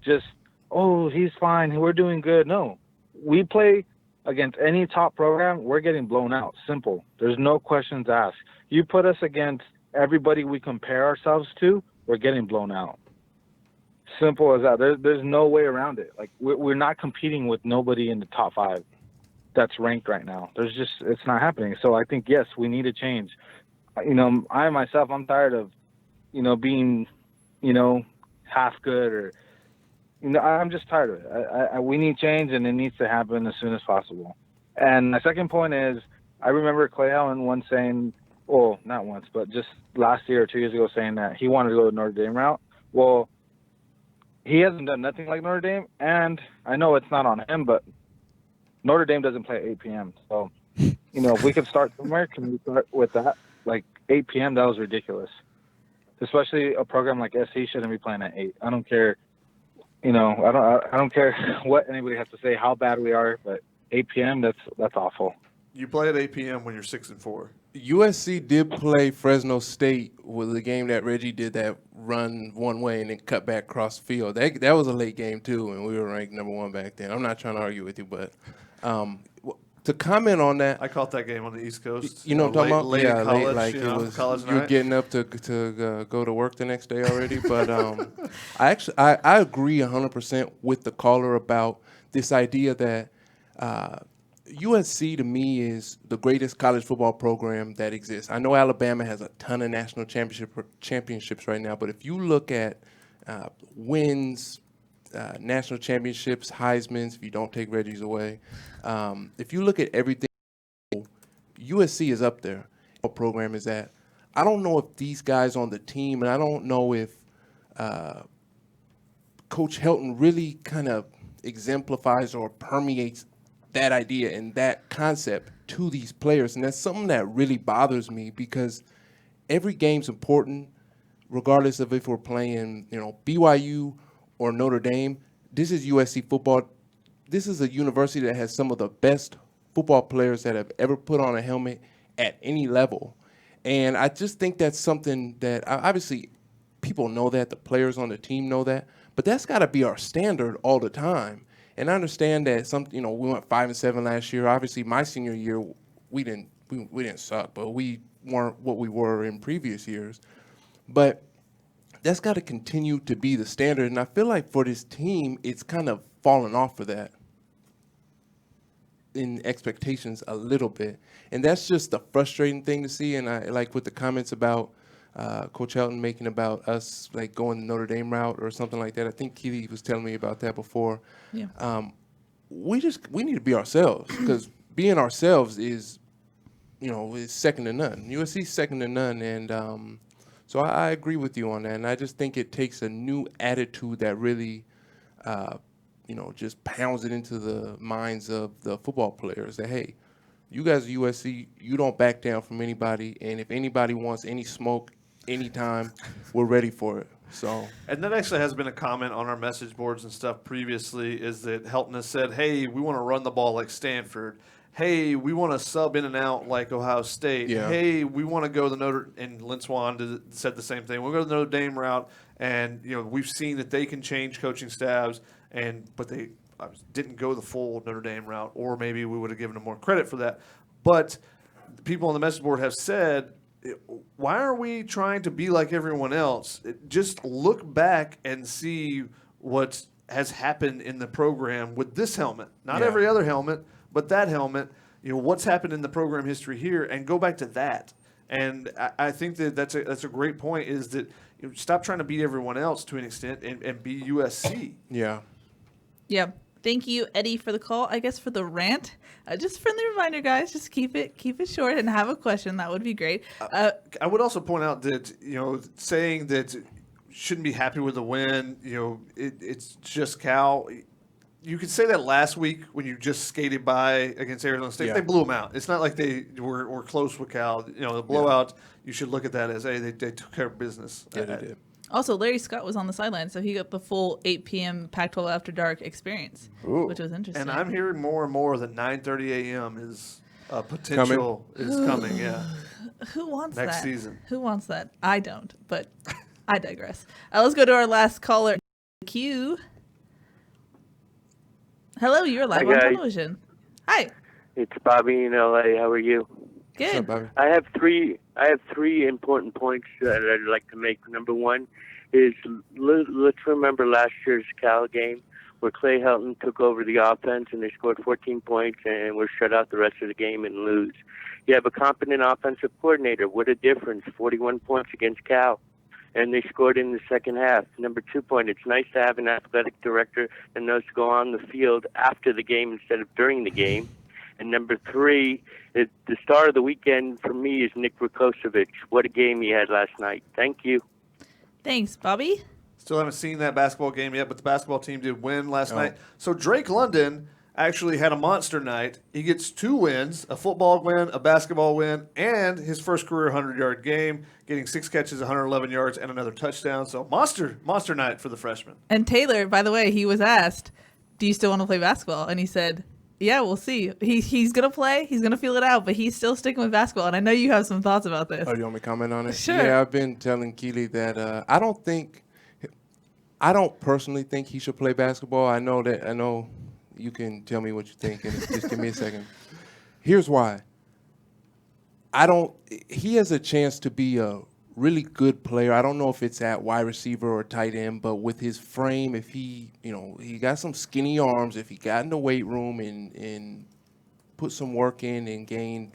just, oh, he's fine, we're doing good. No, we play against any top program, we're getting blown out. Simple. There's no questions asked. You put us against everybody we compare ourselves to, we're getting blown out. Simple as that. There's no way around it. Like, we're not competing with nobody in the top 5 that's ranked right now. It's not happening. So I think, yes, we need to change. I myself, I'm tired of, being, half good or, I'm just tired of it. We need change, and it needs to happen as soon as possible. And my second point is, I remember Clay Allen once saying, well, not once, but just last year or 2 years ago, saying that he wanted to go the Notre Dame route. Well, he hasn't done nothing like Notre Dame, and I know it's not on him, but Notre Dame doesn't play at 8 p.m. So, if we could start somewhere, can we start with that? Like 8 p.m., that was ridiculous. Especially a program like SC shouldn't be playing at 8. I don't care. I don't care what anybody has to say, how bad we are, but 8 p.m., that's awful. You play at 8 p.m. when you're 6-4. USC did play Fresno State with the game that Reggie did that run one way and then cut back across the field. That was a late game, too, and we were ranked number 1 back then. I'm not trying to argue with you, but to comment on that. I caught that game on the East Coast. You know what I'm talking about? Late Yeah, college, late, like it was, college you're night. getting up to go to work the next day already. But I agree 100% with the caller about this idea that USC to me is the greatest college football program that exists. I know Alabama has a ton of national championships right now, but if you look at wins, national championships, Heisman's, if you don't take Reggie's away, if you look at everything, USC is up there. What program is that? I don't know if these guys on the team, and I don't know if Coach Helton really kind of exemplifies or permeates that idea and that concept to these players. And that's something that really bothers me because every game's important, regardless of if we're playing, BYU or Notre Dame. This is USC football. This is a university that has some of the best football players that have ever put on a helmet at any level. And I just think that's something that obviously people know that, the players on the team know that, but that's got to be our standard all the time. And I understand that we went 5-7 last year. Obviously, my senior year, we didn't suck, but we weren't what we were in previous years. But that's got to continue to be the standard. And I feel like for this team, it's kind of fallen off for that in expectations a little bit. And that's just the frustrating thing to see. And I like with the comments about Coach Helton making about us like going the Notre Dame route or something like that. I think Keely was telling me about that before. Yeah. We need to be ourselves because being ourselves is second to none. USC's second to none. And so I agree with you on that. And I just think it takes a new attitude that really just pounds it into the minds of the football players that, hey, you guys at USC, you don't back down from anybody. And if anybody wants any smoke, anytime. We're ready for it. So, And that actually has been a comment on our message boards and stuff previously, is that Helton has said, hey, we want to run the ball like Stanford. Hey, we want to sub in and out like Ohio State. Yeah. Hey, we want to go the and Lynn Swan said the same thing. We'll go the Notre Dame route, and we've seen that they can change coaching staffs, but they didn't go the full Notre Dame route, or maybe we would have given them more credit for that. But people on the message board have said, why are we trying to be like everyone else? Just look back and see what has happened in the program with this helmet. Not Yeah. every other helmet, but that helmet. What's happened in the program history here, and go back to that. And I think that's a great point, is that stop trying to beat everyone else to an extent and be USC. yeah. Yeah. Thank you, Eddie, for the call. I guess for the rant, just a friendly reminder, guys, just keep it short and have a question. That would be great. I would also point out that saying that shouldn't be happy with the win. It's just Cal. You could say that last week when you just skated by against Arizona State. Yeah. They blew them out. It's not like they were close with Cal. The blowout. You should look at that as they took care of business. Yeah, they did. Also, Larry Scott was on the sideline, so he got the full 8 p.m. Pac-12 After Dark experience, which was interesting. And I'm hearing more and more that 9:30 a.m. is potential is coming. Yeah. Who wants Next that? season. Who wants that? I don't, but I digress. Let's go to our last caller, Q. Hello, you're live Hi, on guys. television. Hi. It's Bobby in LA. How are you? What's Good. up, Bobby? I have three important points that I'd like to make. Number one is let's remember last year's Cal game where Clay Helton took over the offense and they scored 14 points and were shut out the rest of the game and lose. You have a competent offensive coordinator. What a difference. 41 points against Cal. And they scored in the second half. Number 2 point, it's nice to have an athletic director that knows to go on the field after the game instead of during the game. And number 3, the star of the weekend for me is Nick Rakocevic. What a game he had last night. Thank you. Thanks, Bobby. Still haven't seen that basketball game yet, but the basketball team did win last night. So Drake London actually had a monster night. He gets 2 wins, a football win, a basketball win, and his first career 100-yard game, getting 6 catches, 111 yards, and another touchdown. So monster night for the freshman. And Taylor, by the way, he was asked, do you still want to play basketball? And he said, yeah, we'll see. He's going to play. He's going to feel it out, but he's still sticking with basketball. And I know you have some thoughts about this. Oh, you want me to comment on it? Sure. Yeah, I've been telling Keely that I don't personally think he should play basketball. I know you can tell me what you think, and just give me a second. Here's why. He has a chance to be a really good player. I don't know if it's at wide receiver or tight end, but with his frame, if he got some skinny arms, if he got in the weight room and put some work in and gained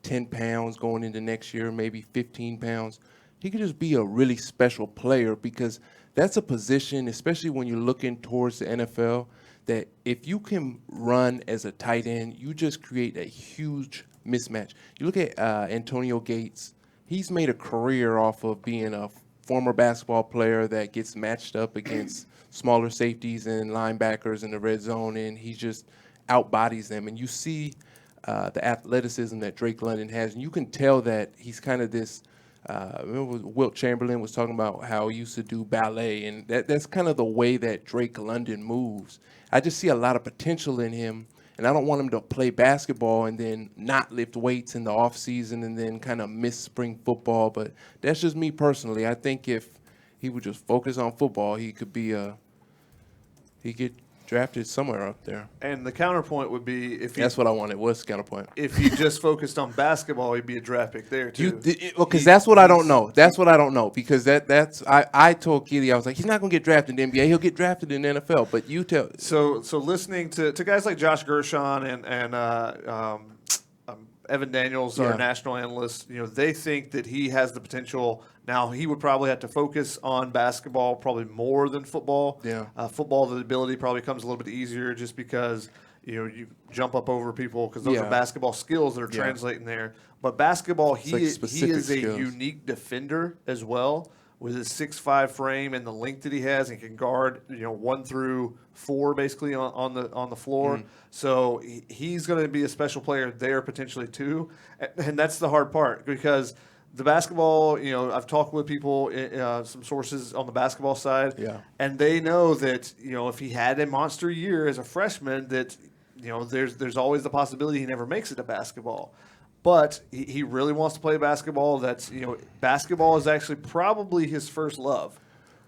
10 pounds going into next year, maybe 15 pounds, he could just be a really special player, because that's a position, especially when you're looking towards the NFL, that if you can run as a tight end, you just create a huge mismatch. You look at Antonio Gates. He's made a career off of being a former basketball player that gets matched up against smaller safeties and linebackers in the red zone, and he just outbodies them. And you see the athleticism that Drake London has, and you can tell that he's kind of this remember Wilt Chamberlain was talking about how he used to do ballet, and that's kind of the way that Drake London moves. I just see a lot of potential in him, and I don't want him to play basketball and then not lift weights in the off season and then kind of miss spring football. But that's just me personally. I think if he would just focus on football, he could get drafted somewhere up there. And the counterpoint would be That's what I wanted. What's the counterpoint? if he just focused on basketball, he'd be a draft pick there too. Because that's what I don't know. That's what I don't know. Because I told Keely, I was like, he's not going to get drafted in the NBA. He'll get drafted in the NFL. But you tell. So listening to guys like Josh Gershon and Evan Daniels, our Yeah. national analyst, they think that he has the potential. Now, he would probably have to focus on basketball probably more than football. Yeah. Football, the ability probably comes a little bit easier just because, you jump up over people because those are Yeah. basketball skills that are Yeah. translating there. But basketball, he like is specific a skills. unique defender as well, with his 6'5" frame and the length that he has, and can guard 1 through 4 basically on the floor. So he's going to be a special player there potentially too, and that's the hard part, because the basketball, I've talked with people, some sources on the basketball side, and they know that, if he had a monster year as a freshman, that, there's always the possibility he never makes it to basketball. But he really wants to play basketball. That's, basketball is actually probably his first love.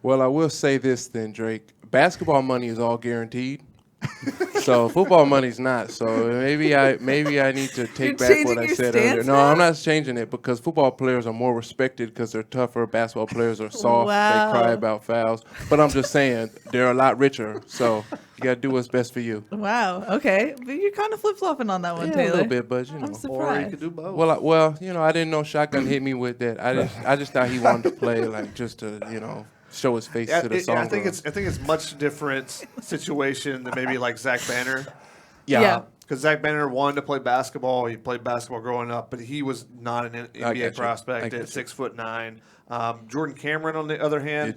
Well, I will say this then, Drake. Basketball money is all guaranteed. So football money's not. So maybe I need to take back what I said earlier. No, I'm not changing it because football players are more respected because they're tougher. Basketball players are soft. Wow. They cry about fouls. But I'm just saying they're a lot richer. So you got to do what's best for you. Wow. Okay. But you're kind of flip-flopping on that one, Taylor. A little bit, but I'm Or you surprised. could do both. Well, I didn't know Shotgun hit me with that. I just thought he wanted to play like just to, show his face to the song. I think it's much different situation than maybe like Zach Banner. Yeah. Because Zach Banner wanted to play basketball. He played basketball growing up, but he was not an NBA prospect at 6'9". Jordan Cameron, on the other hand,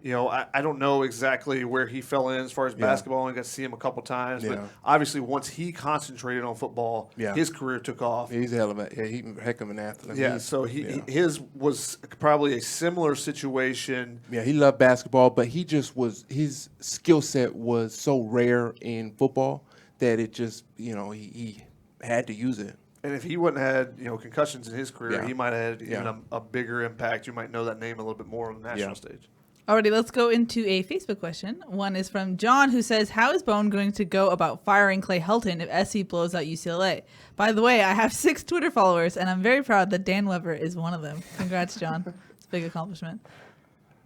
I don't know exactly where he fell in as far as basketball. I got to see him a couple times, but obviously once he concentrated on football, his career took off. He's a hell of an athlete. Yeah, so his was probably a similar situation. Yeah, he loved basketball, but his skill set was so rare in football that it just, he had to use it. And if he wouldn't have had, concussions in his career, he might have had even a bigger impact. You might know that name a little bit more on the national stage. Alrighty, let's go into a Facebook question. One is from John, who says, how is Bone going to go about firing Clay Helton if SC blows out UCLA? By the way, I have 6 Twitter followers, and I'm very proud that Dan Weber is one of them. Congrats, John. It's a big accomplishment.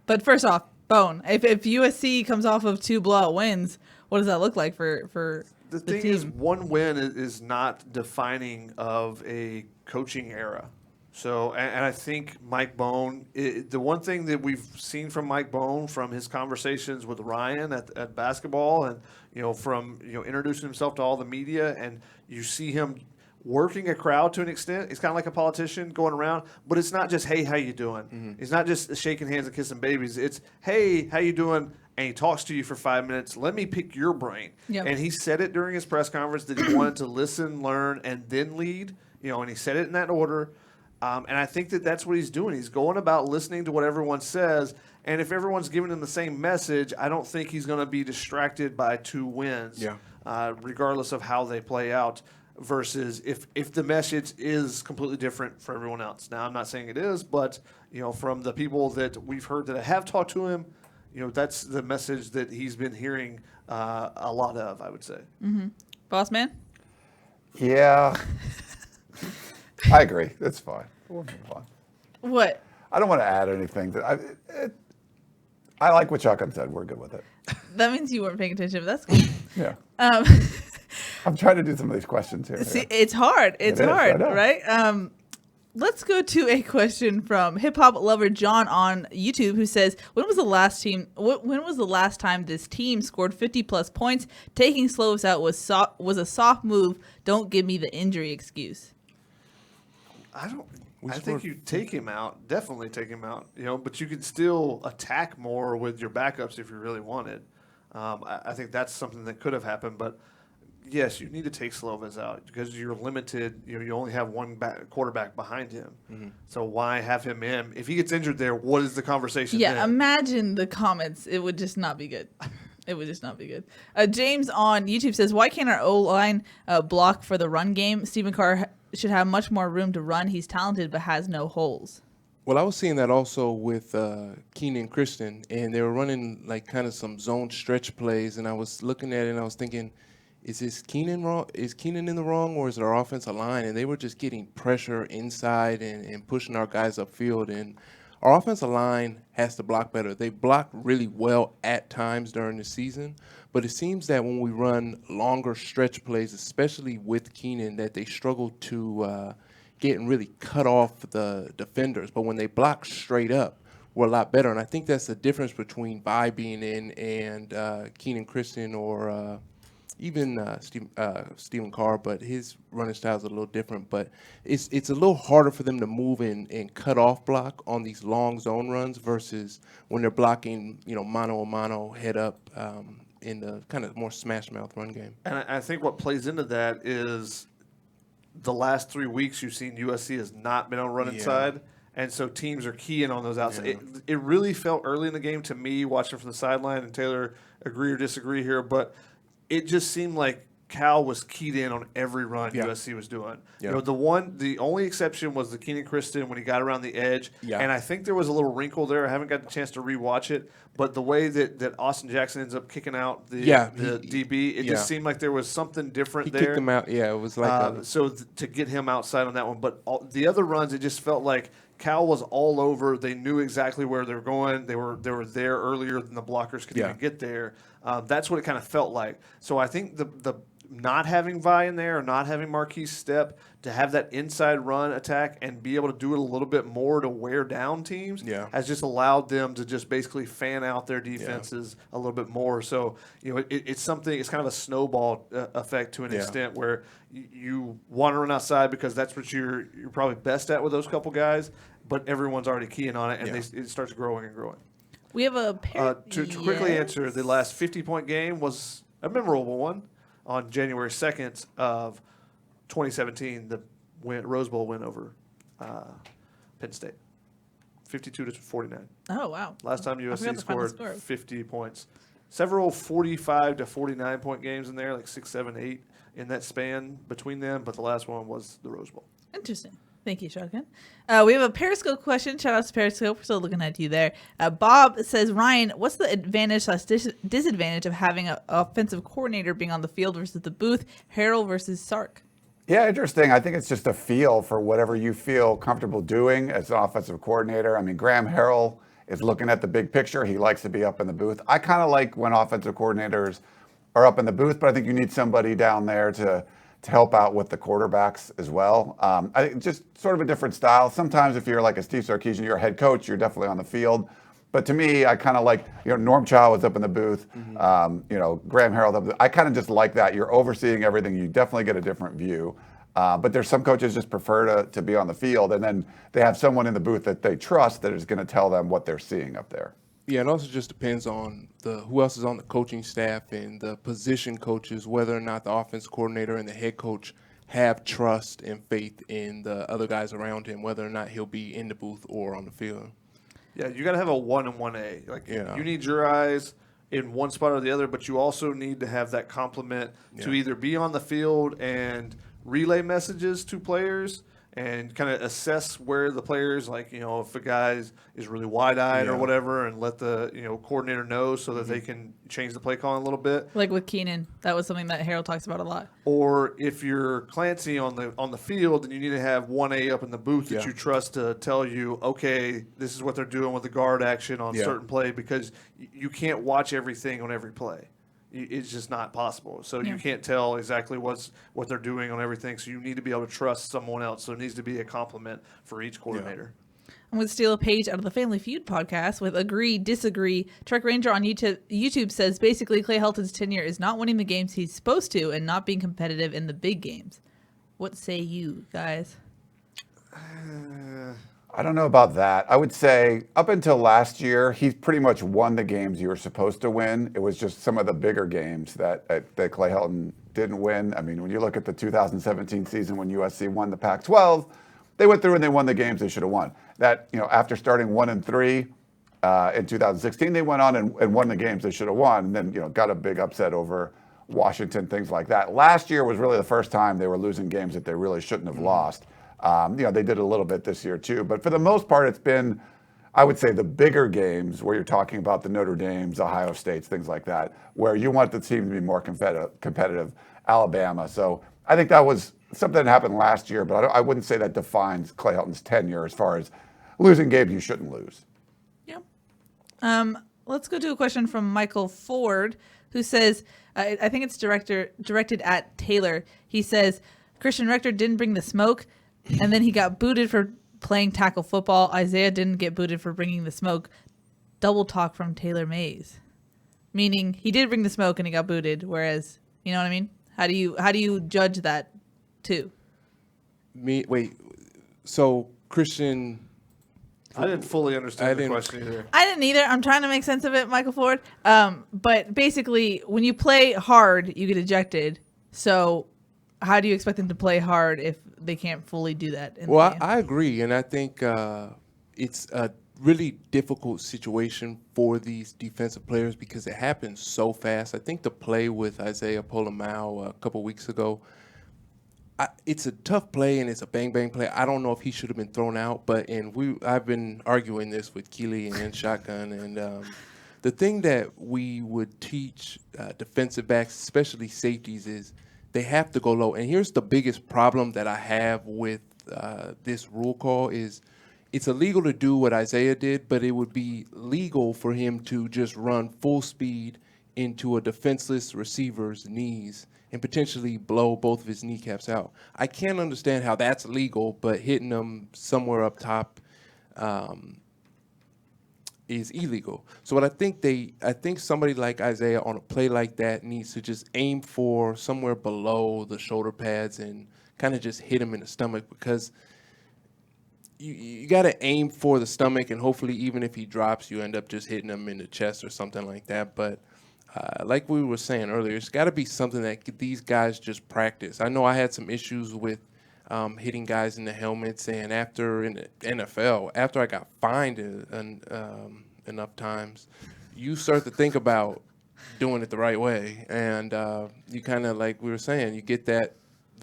But first off, Bone, if USC comes off of 2 blowout wins, what does that look like for the thing team? is, one win is not defining of a coaching era. So, and I think Mike Bone, the one thing that we've seen from Mike Bone from his conversations with Ryan at basketball and, from, introducing himself to all the media, and you see him working a crowd to an extent. He's kind of like a politician going around, but it's not just, hey, how you doing? Mm-hmm. It's not just shaking hands and kissing babies. It's, hey, how you doing? And he talks to you for 5 minutes. Let me pick your brain. Yep. And he said it during his press conference that he wanted to listen, learn, and then lead, and he said it in that order. And I think that's what he's doing. He's going about listening to what everyone says. And if everyone's giving him the same message, I don't think he's going to be distracted by 2 wins, regardless of how they play out, versus if the message is completely different for everyone else. Now, I'm not saying it is, but, from the people that we've heard that have talked to him, that's the message that he's been hearing a lot of, I would say. Mm-hmm. Boss man? Yeah. I agree. That's fine. We'll move on. What? I don't want to add anything. I like what Shotgun said. We're good with it. That means you weren't paying attention, but that's good. Yeah. I'm trying to do some of these questions here. See, it's hard. It's hard, right? Let's go to a question from hip hop lover John on YouTube, who says, when was the last time this team scored 50+ points? Taking Slovis out was a soft move. Don't give me the injury excuse. I think you take him out, definitely take him out, but you could still attack more with your backups if you really wanted. I think that's something that could have happened, but yes, you need to take Slovis out because you're limited. You only have one quarterback behind him. Mm-hmm. So why have him in? If he gets injured there, what is the conversation then? Imagine the comments. It would just not be good. It would just not be good. James on YouTube says, why can't our O-line block for the run game? Stephen Carr should have much more room to run. He's talented but has no holes. Well, I was seeing that also with Keenan Christian, and they were running like kind of some zone stretch plays, and I was looking at it and I was thinking, is Keenan wrong? Is Keenan in the wrong, or is it our offensive line? And they were just getting pressure inside and pushing our guys upfield. And our offensive line has to block better. They block really well at times during the season, but it seems that when we run longer stretch plays, especially with Keenan, that they struggle to get and really cut off the defenders. But when they block straight up, we're a lot better. And I think that's the difference between Vi being in and Keenan Christian or even Stephen Carr, but his running style is a little different. But it's a little harder for them to move and cut off block on these long zone runs versus when they're blocking, mano-a-mano, head up in the kind of more smash mouth run game. And I think what plays into that is the last 3 weeks you've seen USC has not been on run inside. And so teams are keying on those outside. It really felt early in the game to me, watching from the sideline, and Taylor, agree or disagree here, but it just seemed like Cal was keyed in on every run USC was doing. Yeah. You know, the only exception was the Keenan Kristen when he got around the edge. Yeah. And I think there was a little wrinkle there. I haven't got the chance to rewatch it, but the way that Austin Jackson ends up kicking out the DB, it just seemed like there was something different He there. kicked him out. Yeah, it was like To get him outside on that one, but the other runs, it just felt like Cal was all over. They knew exactly where they were going. They were there earlier than the blockers could even get there. That's what it kind of felt like. So I think the not having Vi in there or not having Marquise step to have that inside run attack and be able to do it a little bit more to wear down teams has just allowed them to just basically fan out their defenses a little bit more. So, you know, it's something, it's kind of a snowball effect to an extent where you want to run outside because that's what you're probably best at with those couple guys, but everyone's already keying on it and it starts growing and growing. We have a pair. To quickly answer, the last 50-point game was a memorable one. On January 2nd of 2017, the Rose Bowl win over Penn State, 52-49. Oh, wow. Last time I forgot USC the final scored score. 50 points. Several 45 to 49 point games in there, like 6, 7, 8 in that span between them, but the last one was the Rose Bowl. Interesting. Thank you, Shotgun. We have a Periscope question. Shout out to Periscope. We're still looking at you there. Bob says, Ryan, what's the advantage/disadvantage of having an offensive coordinator being on the field versus the booth? Harrell versus Sark. Yeah, interesting. I think it's just a feel for whatever you feel comfortable doing as an offensive coordinator. I mean, Graham Harrell is looking at the big picture. He likes to be up in the booth. I kind of like when offensive coordinators are up in the booth, but I think you need somebody down there to help out with the quarterbacks as well. I think just sort of a different style. Sometimes if you're like a Steve Sarkisian, you're a head coach, you're definitely on the field. But to me, I kind of like, Norm Chow was up in the booth, Graham Harrell up in the booth. I kind of just like that. You're overseeing everything. You definitely get a different view. But there's some coaches just prefer to be on the field, and then they have someone in the booth that they trust that is going to tell them what they're seeing up there. Yeah, it also just depends on who else is on the coaching staff and the position coaches, whether or not the offense coordinator and the head coach have trust and faith in the other guys around him, whether or not he'll be in the booth or on the field. Yeah, you got to have a 1 and 1A. You need your eyes in one spot or the other, but you also need to have that complement to either be on the field and relay messages to players and kind of assess where the players, like, if a guy is really wide-eyed or whatever, and let the, coordinator know so that they can change the play calling a little bit. Like with Keenan, that was something that Harold talks about a lot. Or if you're Clancy on the field, then you need to have 1A up in the booth that you trust to tell you, okay, this is what they're doing with the guard action on certain play, because you can't watch everything on every play. It's just not possible. So you can't tell exactly what they're doing on everything. So you need to be able to trust someone else. So it needs to be a complement for each coordinator. I'm going to steal a page out of the Family Feud podcast with agree, disagree. Truck Ranger on YouTube says basically Clay Helton's tenure is not winning the games he's supposed to and not being competitive in the big games. What say you guys? I don't know about that. I would say up until last year, he pretty much won the games you were supposed to win. It was just some of the bigger games that Clay Helton didn't win. I mean, when you look at the 2017 season when USC won the Pac-12, they went through and they won the games they should have won. That, after starting 1-3 in 2016, they went on and won the games they should have won, and then, got a big upset over Washington, things like that. Last year was really the first time they were losing games that they really shouldn't have lost. They did a little bit this year too, but for the most part, it's been, I would say, the bigger games where you're talking about the Notre Dames, Ohio States, things like that, where you want the team to be more competitive, Alabama. So I think that was something that happened last year, but I wouldn't say that defines Clay Helton's tenure as far as losing games you shouldn't lose. Yeah. Let's go to a question from Michael Ford, who says, I think it's directed at Taylor. He says, Christian Rector didn't bring the smoke. And then he got booted for playing tackle football. Isaiah didn't get booted for bringing the smoke. Double talk from Taylor Mays. Meaning he did bring the smoke and he got booted, whereas, you know what I mean? How do you judge that too? So Christian, I didn't fully understand the question either. I didn't either. I'm trying to make sense of it, Michael Ford. But basically, when you play hard, you get ejected. So how do you expect them to play hard if they can't fully do that? Well, I agree, and I think it's a really difficult situation for these defensive players because it happens so fast. I think the play with Isaiah Polamau a couple weeks ago, it's a tough play and it's a bang-bang play. I don't know if he should have been thrown out, I've been arguing this with Keely and Shotgun, and the thing that we would teach defensive backs, especially safeties, is they have to go low. And here's the biggest problem that I have with this rule call is it's illegal to do what Isaiah did, but it would be legal for him to just run full speed into a defenseless receiver's knees and potentially blow both of his kneecaps out. I can't understand how that's legal, but hitting them somewhere up top is illegal. So what I think somebody like Isaiah on a play like that needs to just aim for somewhere below the shoulder pads and kind of just hit him in the stomach, because you got to aim for the stomach, and hopefully even if he drops, you end up just hitting him in the chest or something like that. But like we were saying earlier, it's got to be something that these guys just practice. I know I had some issues with hitting guys in the helmets, and after in the NFL, after I got fined enough times, you start to think about doing it the right way. And you kind of, like we were saying, you get that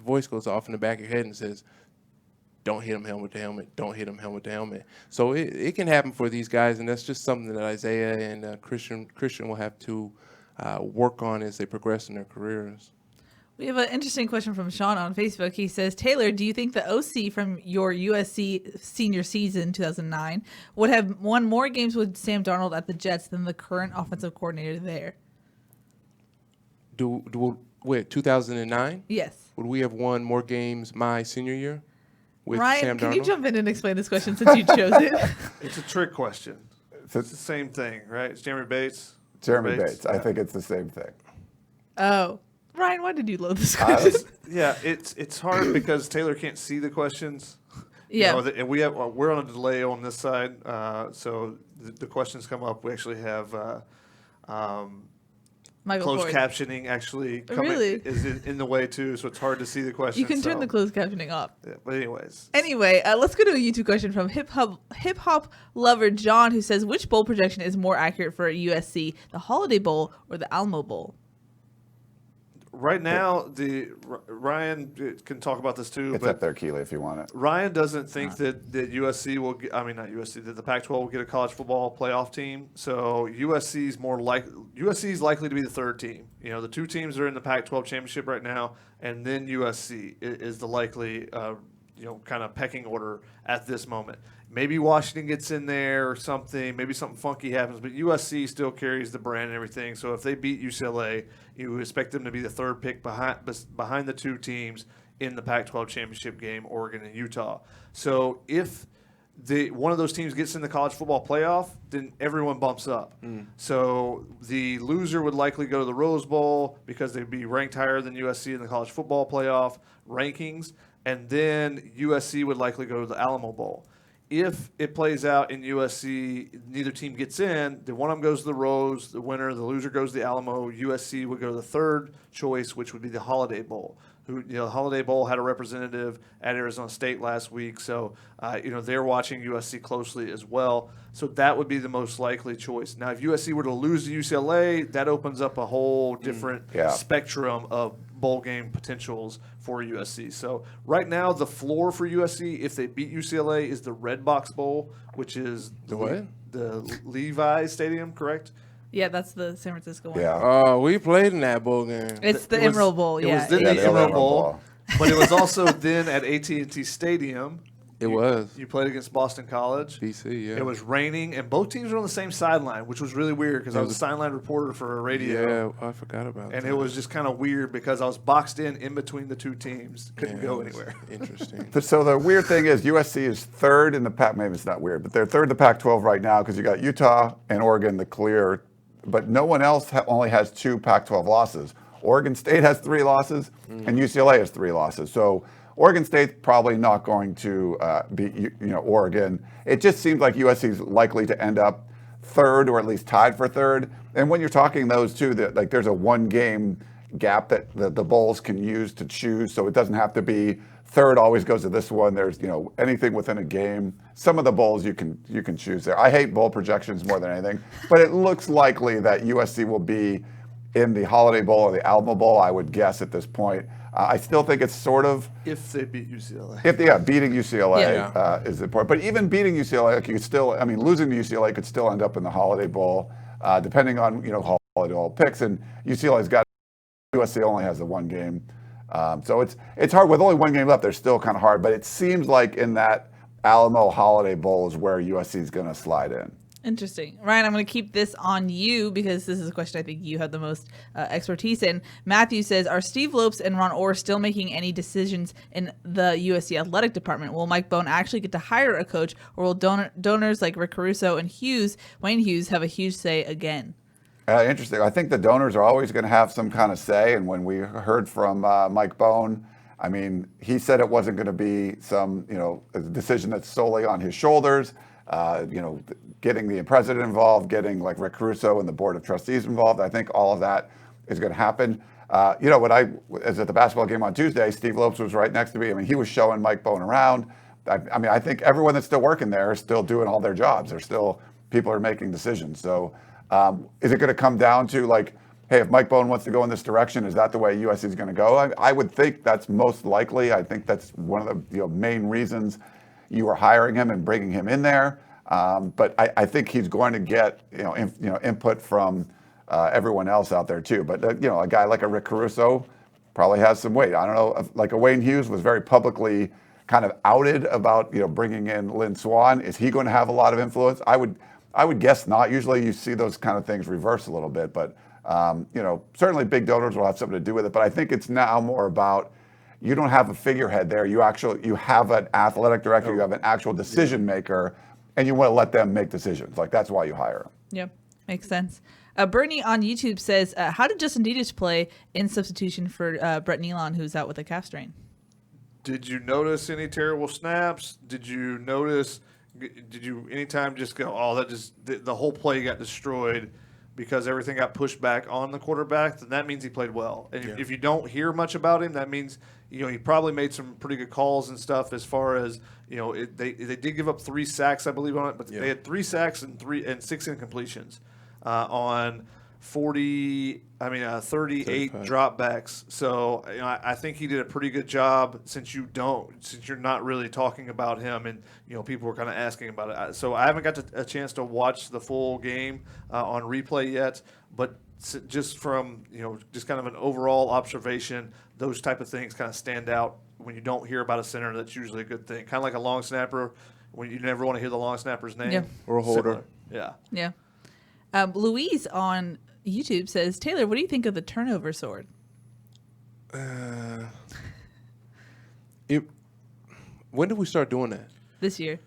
voice goes off in the back of your head and says, don't hit him helmet to helmet, don't hit him helmet to helmet. So it can happen for these guys, and that's just something that Isaiah and Christian will have to work on as they progress in their careers. We have an interesting question from Sean on Facebook. He says, Taylor, do you think the OC from your USC senior season, 2009, would have won more games with Sam Darnold at the Jets than the current offensive coordinator there? Wait, 2009? Yes. Would we have won more games my senior year with Ryan, Sam Darnold? can you jump in and explain this question since you chose it? It's a trick question. It's the same thing, right? It's Jeremy Bates. Jeremy Bates. I think it's the same thing. Oh. Ryan, why did you load this question? Yeah, it's hard because Taylor can't see the questions. Yeah. And we're on a delay on this side, so the questions come up. We actually have Michael closed Ford. captioning actually coming is in the way too, so it's hard to see the questions. You can turn the closed captioning off. Yeah, but anyways. Anyway, let's go to a YouTube question from hip hop lover John, who says, which bowl projection is more accurate for USC, the Holiday Bowl or the Almo Bowl? Right now, Ryan can talk about this too. It's up there, Keely, if you want it. Ryan doesn't think that USC will get, not USC, that the Pac-12 will get a college football playoff team. So USC is likely to be the third team. You know, the two teams are in the Pac-12 championship right now, and then USC is the likely, kind of pecking order at this moment. Maybe Washington gets in there or something. Maybe something funky happens, but USC still carries the brand and everything. So if they beat UCLA, you expect them to be the third pick behind the two teams in the Pac-12 championship game, Oregon and Utah. So if one of those teams gets in the college football playoff, then everyone bumps up. So the loser would likely go to the Rose Bowl because they'd be ranked higher than USC in the college football playoff rankings, and then USC would likely go to the Alamo Bowl. If it plays out in USC, neither team gets in, then one of them goes to the Rose, the winner, the loser goes to the Alamo. USC would go to the third choice, which would be the Holiday Bowl. The Holiday Bowl had a representative at Arizona State last week, so they're watching USC closely as well. So that would be the most likely choice. Now, if USC were to lose to UCLA, that opens up a whole different spectrum of bowl game potentials for USC. So right now, the floor for USC, if they beat UCLA, is the Red Box Bowl, which is the Levi's Stadium, correct? Yeah, that's the San Francisco one. Yeah. We played in that bowl game. It's the Emerald Bowl, It yeah. was then the Emerald Bowl, but it was also then at AT&T Stadium. It was. You played against Boston College. BC, yeah. It was raining, and both teams were on the same sideline, which was really weird because I was a sideline reporter for a radio. Yeah, I forgot about that. And it was just kind of weird because I was boxed in between the two teams. Couldn't go anywhere. Interesting. So the weird thing is USC is third in the Pac. Maybe it's not weird, but they're third in the Pac-12 right now because you got Utah and Oregon, the clear. But no one else only has two Pac-12 losses. Oregon State has 3 losses, and UCLA has 3 losses. So Oregon State's probably not going to beat Oregon. It just seems like USC is likely to end up third or at least tied for third. And when you're talking those two, that like there's a one game gap that the bowls can use to choose, so it doesn't have to be third always goes to this one. There's anything within a game. Some of the bowls you can choose there. I hate bowl projections more than anything, but it looks likely that USC will be in the Holiday Bowl or the Almo Bowl. I would guess at this point. I still think it's sort of if they beat UCLA. Beating UCLA is important. But even beating UCLA, like you could still, losing to UCLA could still end up in the Holiday Bowl, depending on Holiday Bowl picks. And UCLA's got USC only has the one game, so it's hard with only one game left. They're still kind of hard, but it seems like in that Alamo Holiday Bowl is where USC is going to slide in. Interesting. Ryan, I'm going to keep this on you because this is a question I think you have the most expertise in. Matthew says, are Steve Lopes and Ron Orr still making any decisions in the USC athletic department? Will Mike Bohn actually get to hire a coach, or will donors like Rick Caruso and Wayne Hughes, have a huge say again? Interesting. I think the donors are always going to have some kind of say. And when we heard from Mike Bohn, he said it wasn't going to be some, a decision that's solely on his shoulders. Getting the president involved, getting like Rick Caruso and the board of trustees involved. I think all of that is going to happen. When I was at the basketball game on Tuesday, Steve Lopes was right next to me. He was showing Mike Bohn around. I think everyone that's still working there is still doing all their jobs. People are making decisions. So is it going to come down to like, hey, if Mike Bohn wants to go in this direction, is that the way USC is going to go? I would think that's most likely. I think that's one of the main reasons you are hiring him and bringing him in there. But I think he's going to get input from everyone else out there too. But a guy like a Rick Caruso probably has some weight. I don't know, like a Wayne Hughes was very publicly kind of outed about bringing in Lynn Swann. Is he going to have a lot of influence? I would guess not. Usually you see those kind of things reverse a little bit, but certainly big donors will have something to do with it. But I think it's now more about, you don't have a figurehead there. You have an athletic director. You have an actual decision maker, and you want to let them make decisions. Like, that's why you hire them. Yep, makes sense. Bernie on YouTube says, how did Justin Diedrich play in substitution for Brett Nealon, who's out with a calf strain? Did you notice any terrible snaps? Did you anytime just go, the whole play got destroyed because everything got pushed back on the quarterback? Then that means he played well. And if you don't hear much about him, that means he probably made some pretty good calls and stuff. As far as they did give up 3 sacks, I believe, on it, but they had 3 sacks and 6 incompletions on 38 dropbacks. So I think he did a pretty good job. Since you're not really talking about him, and people were kind of asking about it. So I haven't got a chance to watch the full game on replay yet, but just from just kind of an overall observation, those type of things kind of stand out when you don't hear about a center. That's usually a good thing. Kind of like a long snapper, when you never want to hear the long snapper's name. Or a holder. Yeah. Louise on YouTube says, Taylor, what do you think of the turnover sword? When did we start doing that? This year.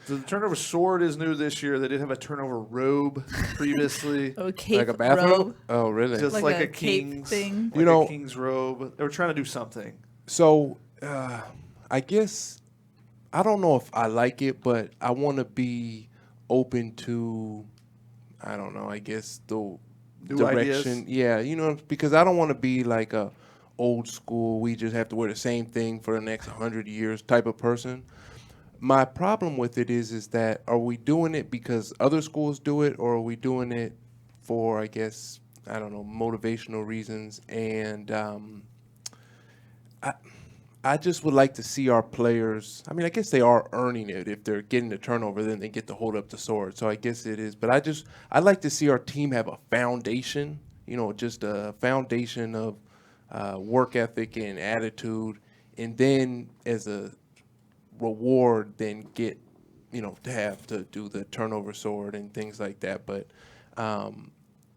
So the turnover sword is new this year. They did have a turnover robe previously. Cape like a bathrobe? robe. Oh, really? Just like a king's thing. a king's robe. They were trying to do something. So I guess I don't know if I like it, but I want to be open to, I don't know, I guess the New direction. ideas? Yeah, because I don't want to be like a old school, we just have to wear the same thing for the next 100 years type of person. My problem with it is that, are we doing it because other schools do it, or are we doing it for, I guess, I don't know, motivational reasons? And I just would like to see our players, I guess they are earning it. If they're getting the turnover, then they get to hold up the sword. So I guess it is. But I'd like to see our team have a foundation, just a foundation of work ethic and attitude. And then as a reward, then get, to have to do the turnover sword and things like that. But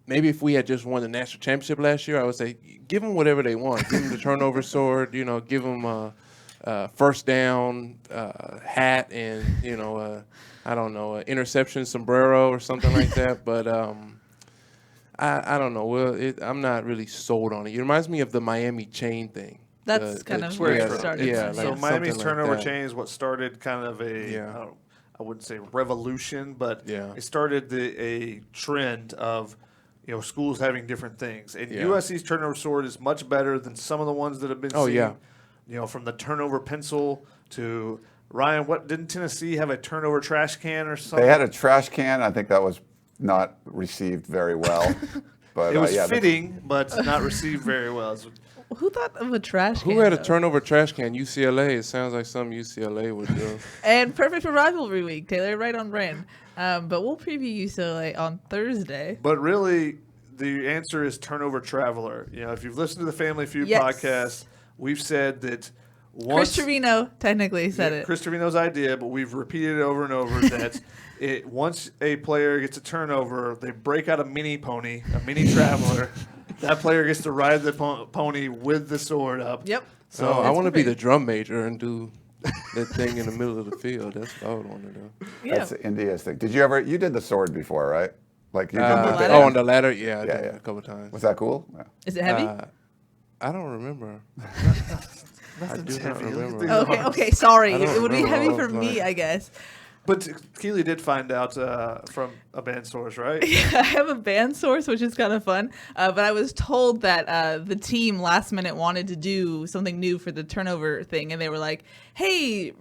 maybe if we had just won the national championship last year, I would say give them whatever they want. Give them the turnover sword, give them a first down hat and, I don't know, an interception sombrero or something like that. But I don't know. Well, I'm not really sold on it. It reminds me of the Miami chain thing. That's kind of where it started. Yeah, So like Miami's turnover like chain is what started kind of I wouldn't say revolution, but it started a trend of schools having different things. And Yeah. USC's turnover sword is much better than some of the ones that have been Oh, seen. yeah. From the turnover pencil to Ryan. What didn't Tennessee have a turnover trash can or something? They had a trash can. I think that was not received very well. But It was yeah, fitting, but not received very well. Who thought of a trash can? Who had a though? turnover trash can? UCLA. It sounds like something UCLA would do. And perfect for rivalry week, Taylor, right on brand. But we'll preview UCLA on Thursday. But really, the answer is turnover traveler. If you've listened to the Family Feud Yes. podcast, we've said that Chris once Trevino technically said it. Chris Trevino's idea, but we've repeated it over and over that once a player gets a turnover, they break out a mini pony, a mini traveler. That player gets to ride the pony with the sword up. Yep. So I It's want to be perfect. the drum major and do that thing in the middle of the field. That's what I would want to do. Yeah. that's India's thing. You did the sword before, right? Like you did the the ladder? On the ladder? Yeah, I Yeah, did yeah. a couple times. Was that cool? Yeah. Is it heavy? I don't remember. I do not heavy. Look at remember. these- Okay, sorry. I don't It would be remember heavy what for it was me, like. I guess. But Keely did find out from a band source, right? I have a band source, which is kind of fun. But I was told that the team last minute wanted to do something new for the turnover thing. And they were like, hey,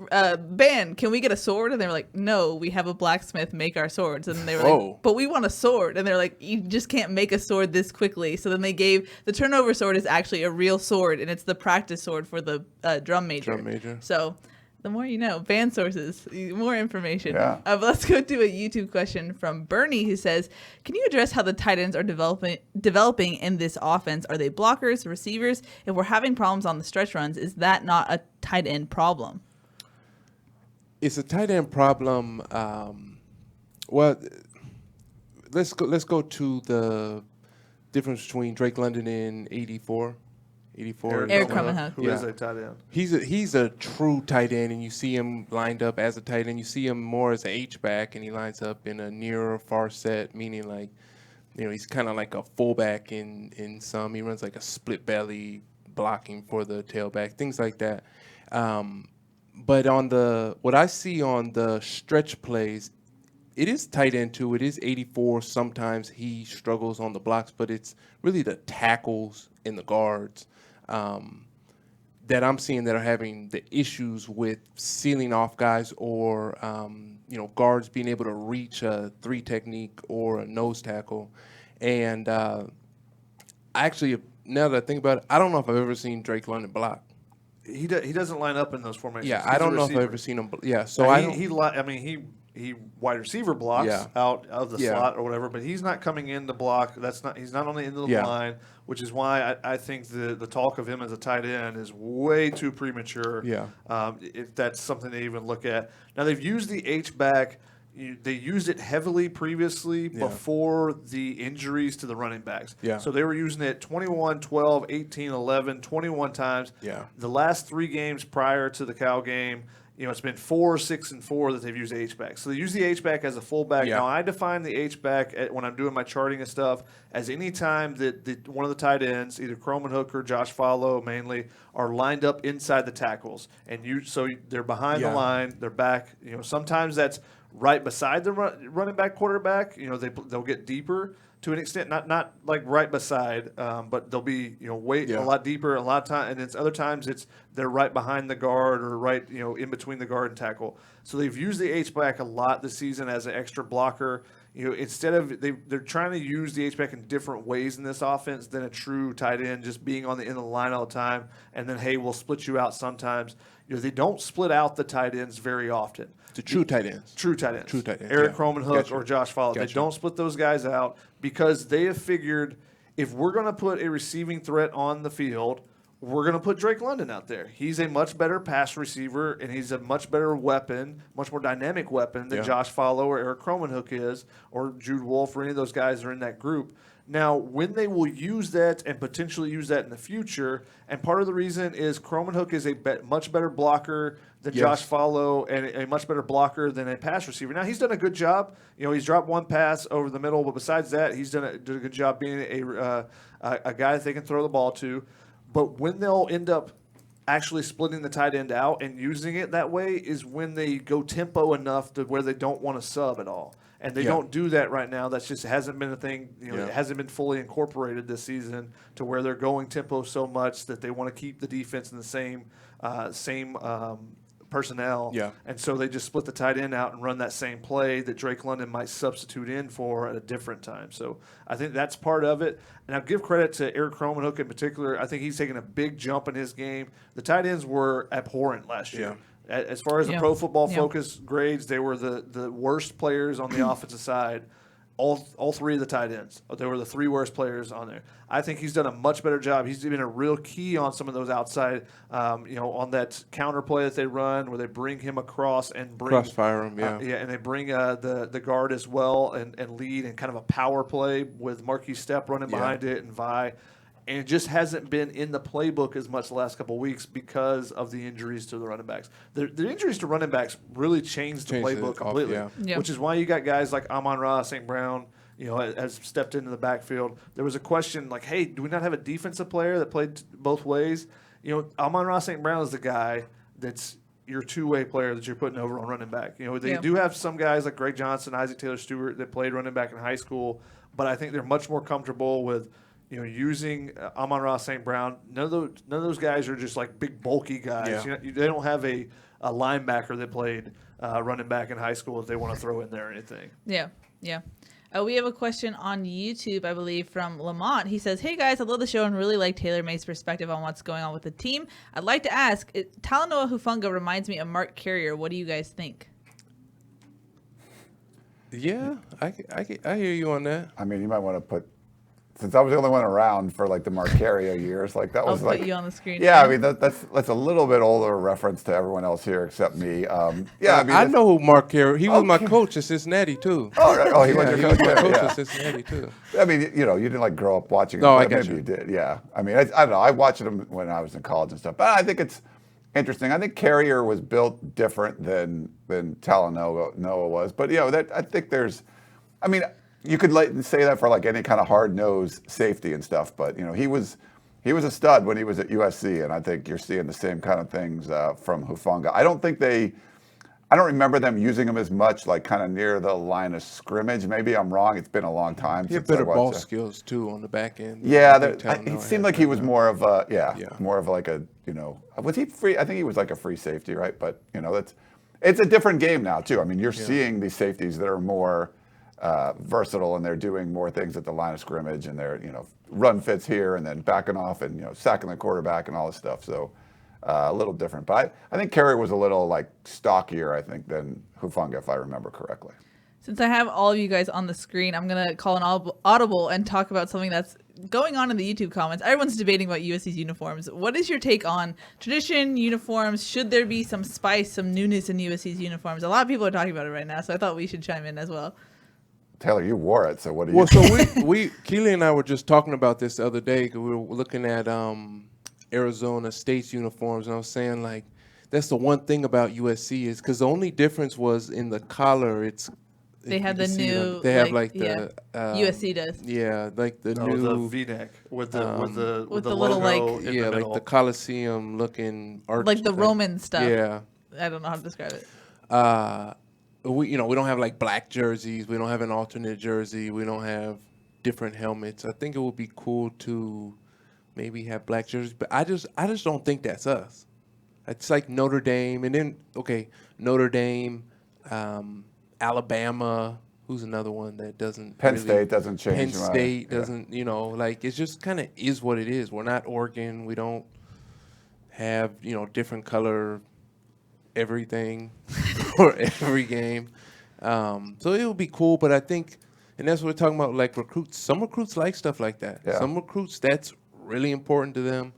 band, can we get a sword? And they were like, no, we have a blacksmith make our swords. And they were Whoa. like, but we want a sword. And they're like, you just can't make a sword this quickly. So then they gave the turnover sword is actually a real sword. And it's the practice sword for the drum major. Drum major. So the more you know, band sources, more information. Yeah. But let's go to a YouTube question from Bernie who says, can you address how the tight ends are developing in this offense? Are they blockers, receivers? If we're having problems on the stretch runs, is that not a tight end problem? It's a tight end problem. Well, let's go to the difference between Drake London and 84. Eric Krummenhoek. Who is a tight end. He's a true tight end, and you see him lined up as a tight end. You see him more as an H-back, and he lines up in a near or far set, meaning like, he's kind of like a fullback in some. He runs like a split belly blocking for the tailback, things like that. But what I see on the stretch plays, it is tight end too. It is 84. Sometimes he struggles on the blocks, but it's really the tackles and the guards that I'm seeing that are having the issues with sealing off guys or, guards being able to reach a 3 technique or a nose tackle. And actually, now that I think about it, I don't know if I've ever seen Drake London block. He doesn't line up in those formations. Yeah, He's I a don't know if I've receiver. ever seen him. Yeah, so Now, I don't. he wide receiver blocks Yeah. out of the Yeah. slot or whatever, but he's not coming in to block. He's not on the end of the Yeah. line, which is why I think the talk of him as a tight end is way too premature. Yeah. If that's something to even look at. Now they've used the H back. They used it heavily previously Yeah. before the injuries to the running backs. Yeah. So they were using it 21, 12, 18, 11, 21 times. Yeah. The last 3 games prior to the Cal game, it's been 4, 6, and 4 that they've used the H-back. So they use the H-back as a fullback. Yeah. Now, I define the H-back when I'm doing my charting and stuff as any time that one of the tight ends, either Krummenhoek or Josh Follow mainly, are lined up inside the tackles. So they're behind Yeah. the line, they're back. Sometimes that's right beside the running back quarterback. They'll get deeper to an extent, not like right beside, but they'll be a lot deeper a lot of time, and it's other times they're right behind the guard or right in between the guard and tackle. So they've used the H back a lot this season as an extra blocker. Instead of they're trying to use the H back in different ways in this offense than a true tight end just being on the end of the line all the time, and then hey, we'll split you out sometimes. They don't split out the tight ends very often. The true tight ends. True tight ends. True tight ends, Eric yeah. Krummenhoek Gotcha. or Josh Follow. They Gotcha. don't split those guys out because they have figured if we're going to put a receiving threat on the field, we're going to put Drake London out there. He's a much better pass receiver, and he's a much better weapon, much more dynamic weapon than Yeah. Josh Follow or Eric Krummenhoek is, or Jude Wolfe or any of those guys that are in that group. Now, when they will use that and potentially use that in the future, and part of the reason is Krummenhoek is a much better blocker than Yes. Josh Follow and a much better blocker than a pass receiver. Now, he's done a good job. He's dropped one pass over the middle, but besides that, he's done a good job being a guy that they can throw the ball to. But when they'll end up actually splitting the tight end out and using it that way is when they go tempo enough to where they don't want to sub at all. And they don't do that right now. That's just hasn't been a thing. It hasn't been fully incorporated this season to where they're going tempo so much that they want to keep the defense in the same personnel. Yeah. And so they just split the tight end out and run that same play that Drake London might substitute in for at a different time. So I think that's part of it. And I'll give credit to Eric Cromanhook in particular. I think he's taken a big jump in his game. The tight ends were abhorrent last year. As far as the Pro Football Focus grades, they were the worst players on the offensive side. All three of the tight ends. They were the three worst players on there. I think he's done a much better job. He's been a real key on some of those outside, on that counter play that they run where they bring him across and crossfire him, and they bring the guard as well and lead in kind of a power play with Marquis Stepp running behind it and Vi. And it just hasn't been in the playbook as much the last couple of weeks because of the injuries to the running backs. The injuries to running backs really changed the playbook completely, which is why you got guys like Amon-Ra St. Brown, has stepped into the backfield. There was a question like, hey, do we not have a defensive player that played both ways? Amon-Ra St. Brown is the guy that's your two-way player that you're putting over on running back. They do have some guys like Greg Johnson, Isaac Taylor-Stewart that played running back in high school, but I think they're much more comfortable with using Amon-Ra St. Brown. None of those guys are just like big bulky guys. Yeah. They don't have a linebacker that played running back in high school that they want to throw in there or anything. Yeah. We have a question on YouTube, I believe, from Lamont. He says, hey, guys, I love the show and really like Taylor May's perspective on what's going on with the team. I'd like to ask, Talanoa Hufanga reminds me of Mark Carrier. What do you guys think? Yeah, I hear you on that. I mean, you might want to put, since I was the only one around for like the Marcario years, like that was I'll like. put you on the screen. Yeah, I mean that's a little bit older reference to everyone else here except me. I know who Mark Carey. He was my coach at Cincinnati too. Oh, right. Oh, he was your coach. My coach Yeah. at Cincinnati too. I mean, you didn't like grow up watching. No, him, I got maybe you. you did. Yeah. I mean, I don't know. I watched him when I was in college and stuff, but I think it's interesting. I think Carrier was built different than Talanoa was, but I think there's. I mean, you could say that for like any kind of hard-nosed safety and stuff, but he was a stud when he was at USC, and I think you're seeing the same kind of things from Hufanga. I don't remember them using him as much, like kind of near the line of scrimmage. Maybe I'm wrong. It's been a long time. He had better ball skills too on the back end. Yeah, it seemed like he was more of a more of like a was he free? I think he was like a free safety, right? But it's a different game now too. I mean, you're seeing these safeties that are more versatile, and they're doing more things at the line of scrimmage, and they're run fits here and then backing off and sacking the quarterback and all this stuff. So a little different. But I think Carey was a little like stockier, I think, than Hufanga, if I remember correctly. Since I have all of you guys on the screen, I'm going to call an audible and talk about something that's going on in the YouTube comments. Everyone's debating about USC's uniforms. What is your take on tradition, uniforms? Should there be some spice, some newness in USC's uniforms? A lot of people are talking about it right now, so I thought we should chime in as well. Taylor, you wore it, so what do you? Well, so Keely and I were just talking about this the other day because we were looking at Arizona State's uniforms, and I was saying like that's the one thing about USC is because the only difference was in the collar. They have the new. They have like the USC does. Yeah, like the new the V-neck with the little logo like in the middle. like the Coliseum looking arch, like the Roman stuff. Yeah, I don't know how to describe it. We don't have like black jerseys. We don't have an alternate jersey. We don't have different helmets. I think it would be cool to maybe have black jerseys, but I just don't think that's us. It's like Notre Dame, and then Notre Dame, Alabama. Who's another one that doesn't? Penn State doesn't change. Penn State doesn't. Like it's just kind of is what it is. We're not Oregon. We don't have different color everything for every game. So it would be cool, but I think, and that's what we're talking about, like recruits. Some recruits like stuff like that. Yeah. Some recruits, that's really important to them.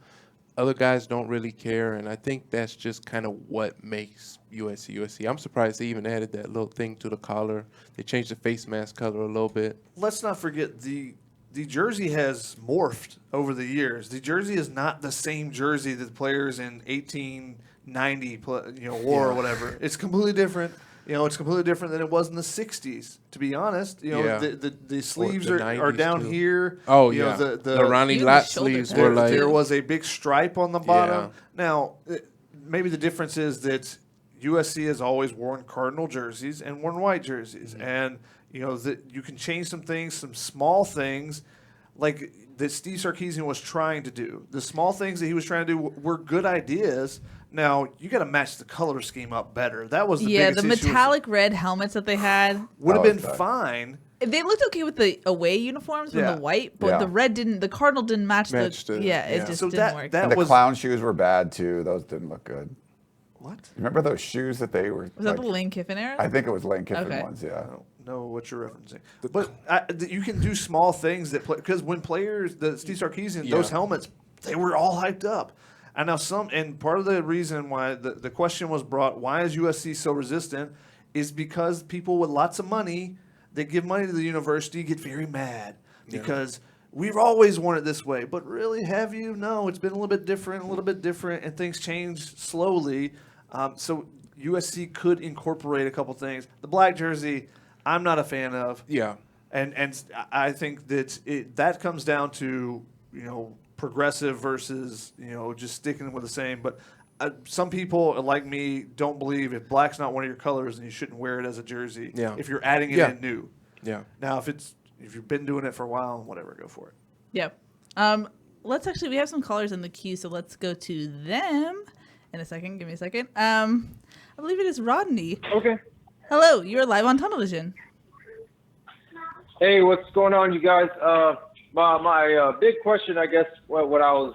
Other guys don't really care, and I think that's just kind of what makes USC. I'm surprised they even added that little thing to the collar. They changed the face mask color a little bit. Let's not forget the jersey has morphed over the years. The jersey is not the same jersey that the players in 1890 wore or whatever. It's completely different. It's completely different than it was in the 60s, to be honest. The sleeves are down too. here. Oh, The Ronnie Even Lott the shoulder sleeves pads. were like... there was a big stripe on the bottom. Yeah. Now, maybe the difference is that USC has always worn Cardinal jerseys and worn white jerseys. Mm-hmm. And, that you can change some things, some small things, like that Steve Sarkisian was trying to do. The small things that he was trying to do were good ideas. Now, you got to match the color scheme up better. That was the biggest the issue. metallic red helmets that they had Would have been bad. fine. They looked okay with the away uniforms with the white, but the red didn't. The cardinal didn't match the- it just So didn't work. that And the was clown shoes were bad too. Those didn't look good. what? Remember those shoes that they were? Was that the Lane Kiffin era? I think it was Lane Kiffin Okay. ones. Yeah. I don't know what you're referencing. But you can do small things that because when players, the Steve Sarkisian, those helmets, they were all hyped up. And now and part of the reason why the question was brought, why is USC so resistant, is because people with lots of money, they give money to the university, get very mad because we've always wanted it this way. But really, have you? No, it's been a little bit different, and things change slowly. So USC could incorporate a couple things. The black jersey, I'm not a fan of. Yeah. And I think that that comes down to, progressive versus, just sticking with the same. But some people like me don't believe if black's not one of your colors, then you shouldn't wear it as a jersey. Yeah. If you're adding it in new. Yeah. Now, if you've been doing it for a while, whatever, go for it. Yep. We have some callers in the queue, so let's go to them in a second. Give me a second. I believe it is Rodney. Okay. Hello, you're live on Tunnel Vision. Hey, what's going on, you guys? My big question, I guess, what I was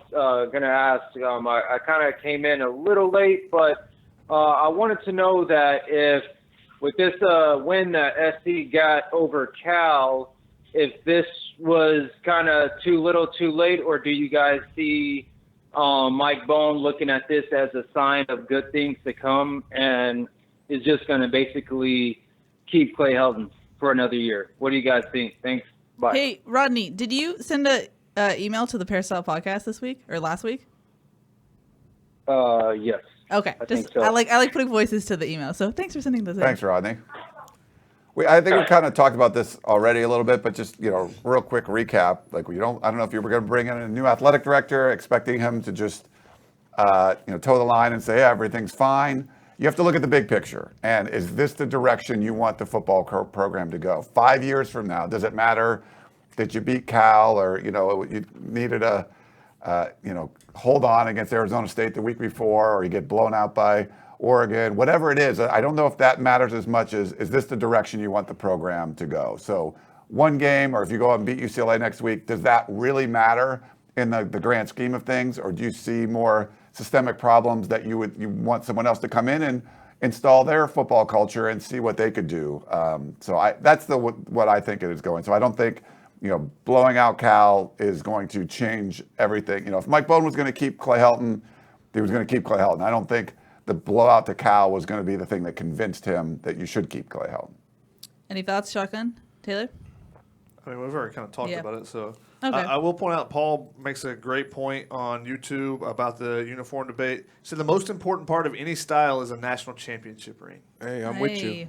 going to ask, I kind of came in a little late, but I wanted to know that if with this win that SC got over Cal, if this was kind of too little too late, or do you guys see Mike Bone looking at this as a sign of good things to come and is just going to basically keep Clay Helton for another year? What do you guys think? Thanks. Bye. Hey, Rodney, did you send a email to the Peristyle podcast this week or last week? Yes. Okay. I think so. I like putting voices to the email. So thanks for sending those in. Thanks, Rodney. I think we kind of talked about this already a little bit, but just real quick recap. I don't know if you were going to bring in a new athletic director, expecting him to just toe the line and say, yeah, everything's fine. You have to look at the big picture. And is this the direction you want the football program to go? 5 years from now, does it matter that you beat Cal or you needed a hold on against Arizona State the week before, or you get blown out by Oregon, whatever it is? I don't know if that matters as much as, is this the direction you want the program to go? So one game, or if you go out and beat UCLA next week, does that really matter in the grand scheme of things? Or do you see more systemic problems that you want someone else to come in and install their football culture and see what they could do? That's what I think it is going. So I don't think blowing out Cal is going to change everything. If Mike Bowden was going to keep Clay Helton, he was going to keep Clay Helton. I don't think the blowout to Cal was going to be the thing that convinced him that you should keep Clay Helton. Any thoughts, Shotgun? Taylor? I mean, we've already kind of talked about it, so Okay. I will point out Paul makes a great point on YouTube about the uniform debate. He said the most important part of any style is a national championship ring. Hey, I'm with you.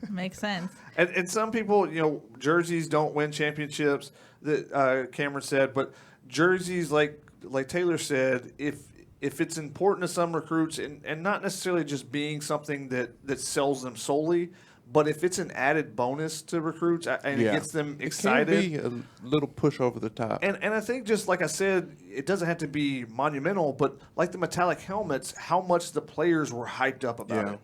Makes sense. And some people, jerseys don't win championships, that Cameron said, but jerseys, like Taylor said, if it's important to some recruits, and not necessarily just being something that sells them solely, but if it's an added bonus to recruits and it gets them excited. It can be a little push over the top. And I think, just like I said, it doesn't have to be monumental, but like the metallic helmets, how much the players were hyped up about it.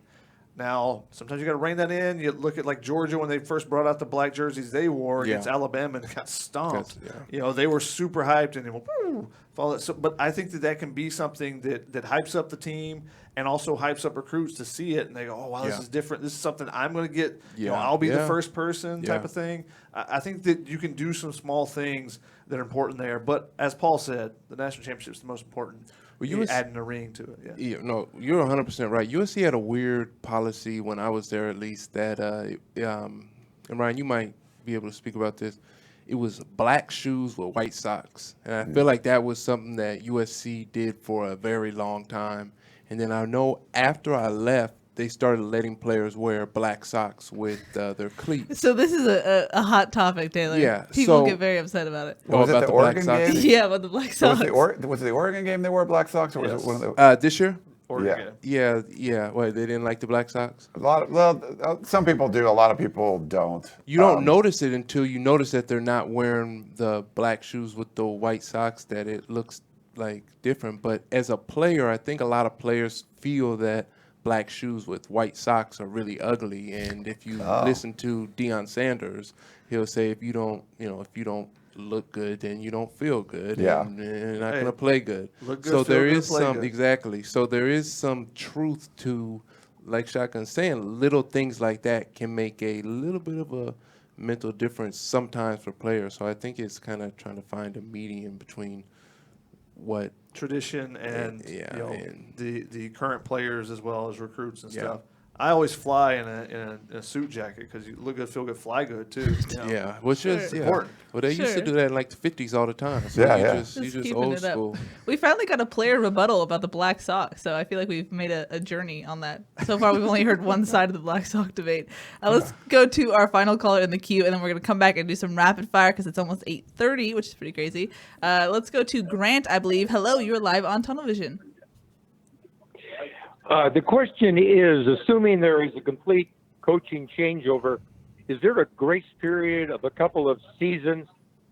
Now, sometimes you got to rein that in. You look at like Georgia when they first brought out the black jerseys they wore against Alabama and got stomped. They were super hyped and they went, woo, follow it. So, but I think that can be something that hypes up the team and also hypes up recruits to see it, and they go, oh, wow, this is different. This is something I'm going to get. I'll be the first person type of thing. I think that you can do some small things that are important there. But as Paul said, the national championship is the most important. Adding a ring to it. Yeah, no, you're 100% right. USC had a weird policy when I was there, at least, that, and Ryan, you might be able to speak about this. It was black shoes with white socks. And I feel like that was something that USC did for a very long time. And then I know after I left, they started letting players wear black socks with their cleats. So this is a hot topic, Taylor. Yeah. People get very upset about it. Was it about the black Oregon socks? game? Yeah, about the black socks. Was it the Oregon game they wore black socks, or was it one of the? This year? Oregon Yeah. game. Yeah. What, they didn't like the Black Sox? Some people do. A lot of people don't. You don't notice it until you notice that they're not wearing the black shoes with the white socks, that it looks like different. But as a player, I think a lot of players feel that black shoes with white socks are really ugly. And if you listen to Deion Sanders, he'll say if you don't look good, then you don't feel good. Yeah. And you're not going to play good. Look good, So feel there good, is play some, good. exactly. So there is some truth to, like Shotgun's saying, little things like that can make a little bit of a mental difference sometimes for players. So I think it's kind of trying to find a medium between what Tradition and, Yeah, you know, and- the current players as well as recruits and Yeah. stuff. I always fly in a suit jacket because you look good, feel good, fly good too. You know? Yeah, which is Important. Well, they used to Sure. do that in like the 50s all the time. So Yeah, you yeah. just keeping old it up. school. We finally got a player rebuttal about the black sock, so I feel like we've made a journey on that. So far, we've only heard one side of the black sock debate. Let's go to our final caller in the queue, and then we're going to come back and do some rapid fire because it's almost 8:30, which is pretty crazy. Let's go to Grant, I believe. Hello, you're live on Tunnel Vision. The question is, assuming there is a complete coaching changeover, is there a grace period of a couple of seasons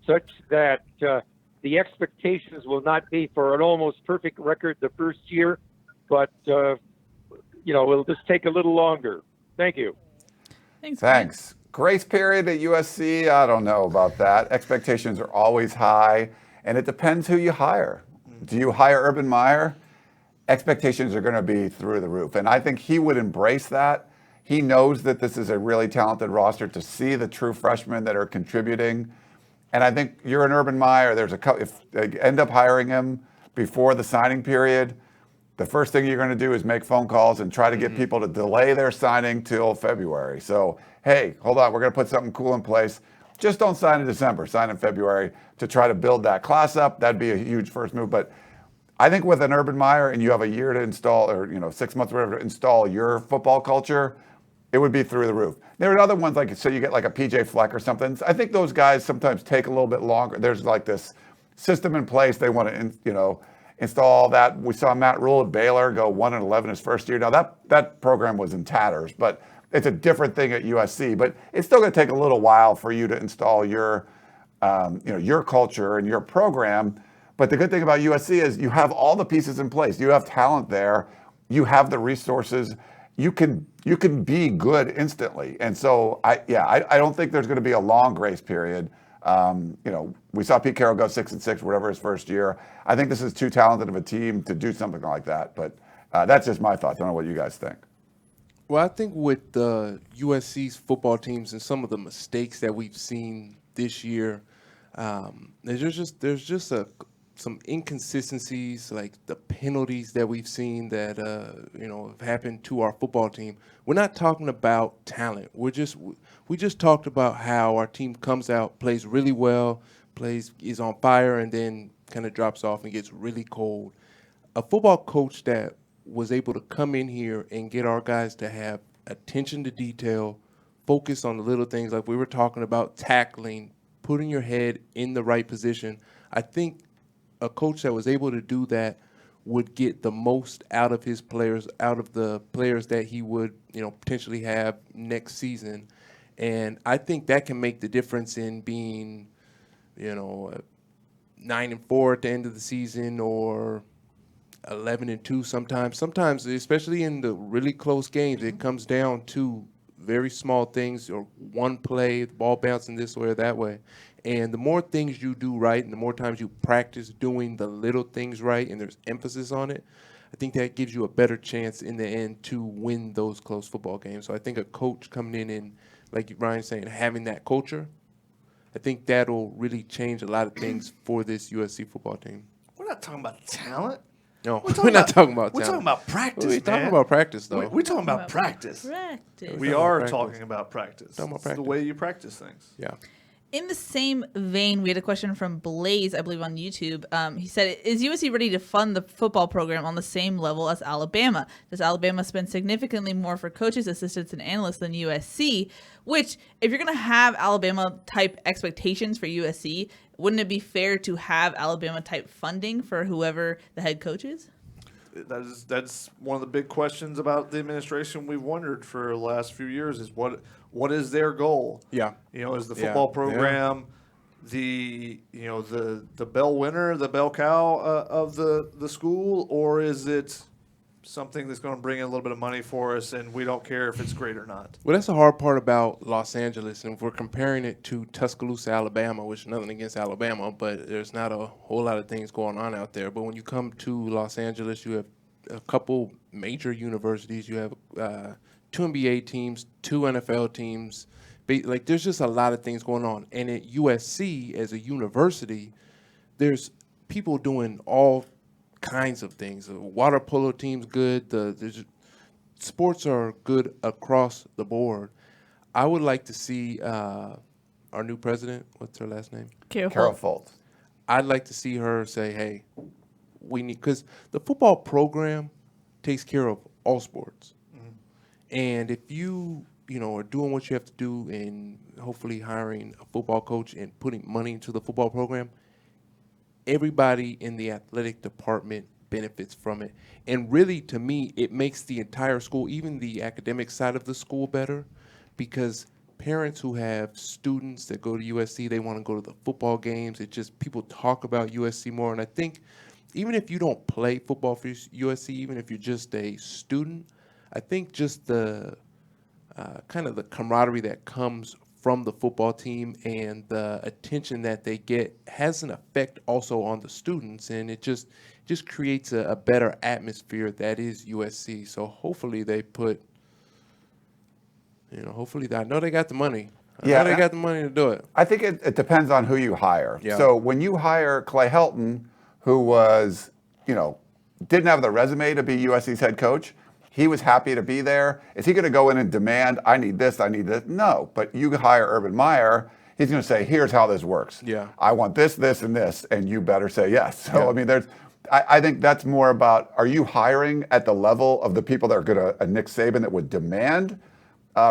such that the expectations will not be for an almost perfect record the first year, but, it'll just take a little longer? Thank you. Thanks. Grace period at USC, I don't know about that. Expectations are always high, and it depends who you hire. Do you hire Urban Meyer? Expectations are going to be through the roof. And I think he would embrace that. He knows that this is a really talented roster to see the true freshmen that are contributing. And I think you're an Urban Meyer. If they end up hiring him before the signing period, the first thing you're going to do is make phone calls and try to get people to delay their signing till February. So, hey, hold on, we're going to put something cool in place. Just don't sign in December, sign in February to try to build that class up. That'd be a huge first move. But I think with an Urban Meyer and you have a year to install, or 6 months, whatever, to install your football culture, it would be through the roof. There are other ones, like, so you get like a PJ Fleck or something. I think those guys sometimes take a little bit longer. There's like this system in place. They want to, install that. We saw Matt Rule at Baylor go 1-11 his first year. Now that program was in tatters, but it's a different thing at USC. But it's still going to take a little while for you to install your culture and your program. But the good thing about USC is you have all the pieces in place. You have talent there. You have the resources. You can be good instantly. And so I don't think there's going to be a long grace period. We saw Pete Carroll go 6-6, whatever his first year. I think this is too talented of a team to do something like that. But that's just my thoughts. I don't know what you guys think. Well, I think with the USC's football teams and some of the mistakes that we've seen this year, there's just some inconsistencies, like the penalties that we've seen that have happened to our football team. We're not talking about talent. We just talked about how our team comes out, plays really well, is on fire, and then kind of drops off and gets really cold. A football coach that was able to come in here and get our guys to have attention to detail, focus on the little things like we were talking about, tackling, putting your head in the right position. I think a coach that was able to do that would get the most out of his players, out of the players that he would, potentially have next season. And I think that can make the difference in being, 9-4 at the end of the season, or 11-2 sometimes. Sometimes, especially in the really close games, it comes down to very small things, or one play, the ball bouncing this way or that way. And the more things you do right, and the more times you practice doing the little things right, and there's emphasis on it, I think that gives you a better chance in the end to win those close football games. So I think a coach coming in and, like Ryan's saying, having that culture, I think that'll really change a lot of things for this USC football team. We're not talking about talent. No, we're not talking about talent. We're talking about practice, We're talking man. about practice, though. We're talking about practice. We Talking are about talking practice. about practice. Talking about It's the practice. way you practice things. Yeah. In the same vein, we had a question from Blaze, I believe, on YouTube. He said, is USC ready to fund the football program on the same level as Alabama? Does Alabama spend significantly more for coaches, assistants, and analysts than USC? Which, if you're going to have Alabama-type expectations for USC, wouldn't it be fair to have Alabama-type funding for whoever the head coach is? that's one of the big questions about the administration we've wondered for the last few years is what is their goal? Yeah. Is the football program the bell winner, the bell cow of the school, or is it something that's going to bring in a little bit of money for us, and we don't care if it's great or not? Well, that's the hard part about Los Angeles, and if we're comparing it to Tuscaloosa, Alabama, which nothing against Alabama, but there's not a whole lot of things going on out there. But when you come to Los Angeles, you have a couple major universities. You have 2 NBA teams, 2 NFL teams. Like, there's just a lot of things going on. And at USC, as a university, there's people doing all kinds of things. The water polo team's good. The sports are good across the board. I would like to see our new president, what's her last name? Carol Folt. I'd like to see her say, hey, we need, because the football program takes care of all sports. Mm-hmm. And if you are doing what you have to do and hopefully hiring a football coach and putting money into the football program, everybody in the athletic department benefits from it. And really, to me, it makes the entire school, even the academic side of the school, better, because parents who have students that go to USC, they want to go to the football games. It just, people talk about USC more. And I think even if you don't play football for USC, even if you're just a student, I think just the kind of the camaraderie that comes from the football team and the attention that they get has an effect also on the students, and it just creates a better atmosphere that is USC. So hopefully they put, I know they got the money. I know they got the money to do it. I think it depends on who you hire. Yeah. So when you hire Clay Helton, who was, didn't have the resume to be USC's head coach, he was happy to be there. Is he going to go in and demand, I need this, I need this? No. But you hire Urban Meyer, he's going to say, here's how this works. Yeah. I want this, this, and this, and you better say yes. So, I think that's more about, are you hiring at the level of the people that are going to, Nick Saban, that would demand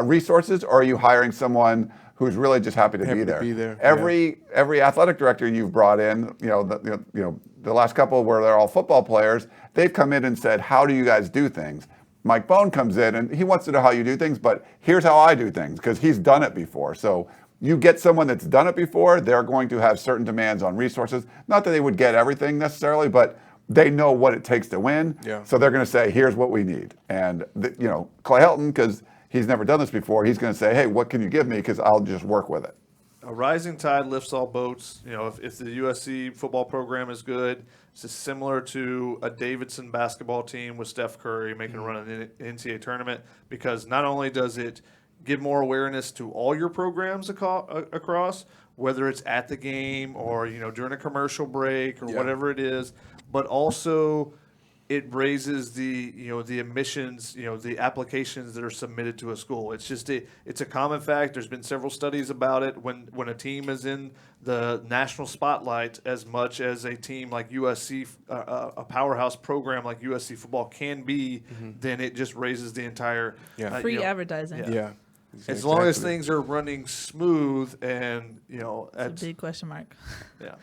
resources, or are you hiring someone who's really just happy to be there? Every athletic director you've brought in, the last couple where they're all football players, they've come in and said, how do you guys do things? Mike Bone comes in and he wants to know how you do things, but here's how I do things, because he's done it before. So you get someone that's done it before, they're going to have certain demands on resources. Not that they would get everything necessarily, but they know what it takes to win. Yeah. So they're going to say, here's what we need. And Clay Helton, because he's never done this before, he's going to say, hey, what can you give me? Because I'll just work with it. A rising tide lifts all boats. If the USC football program is good, it's similar to a Davidson basketball team with Steph Curry making a run in the NCAA tournament, because not only does it give more awareness to all your programs across, whether it's at the game or during a commercial break or whatever it is, but also it raises the the admissions, the applications that are submitted to a school. It's just it's a common fact. There's been several studies about it. When a team is in the national spotlight as much as a team like USC, a powerhouse program like USC football can be, then it just raises the entire free advertising. Yeah. As long as things are running smooth, and it's a big question mark. Yeah.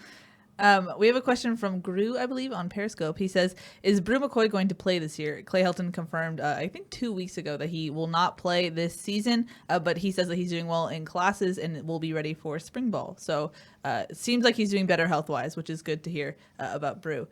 We have a question from Gru, I believe, on Periscope. He says, is Brew McCoy going to play this year? Clay Helton confirmed, I think 2 weeks ago, that he will not play this season, but he says that he's doing well in classes and will be ready for spring ball. So it seems like he's doing better health-wise, which is good to hear about Brew.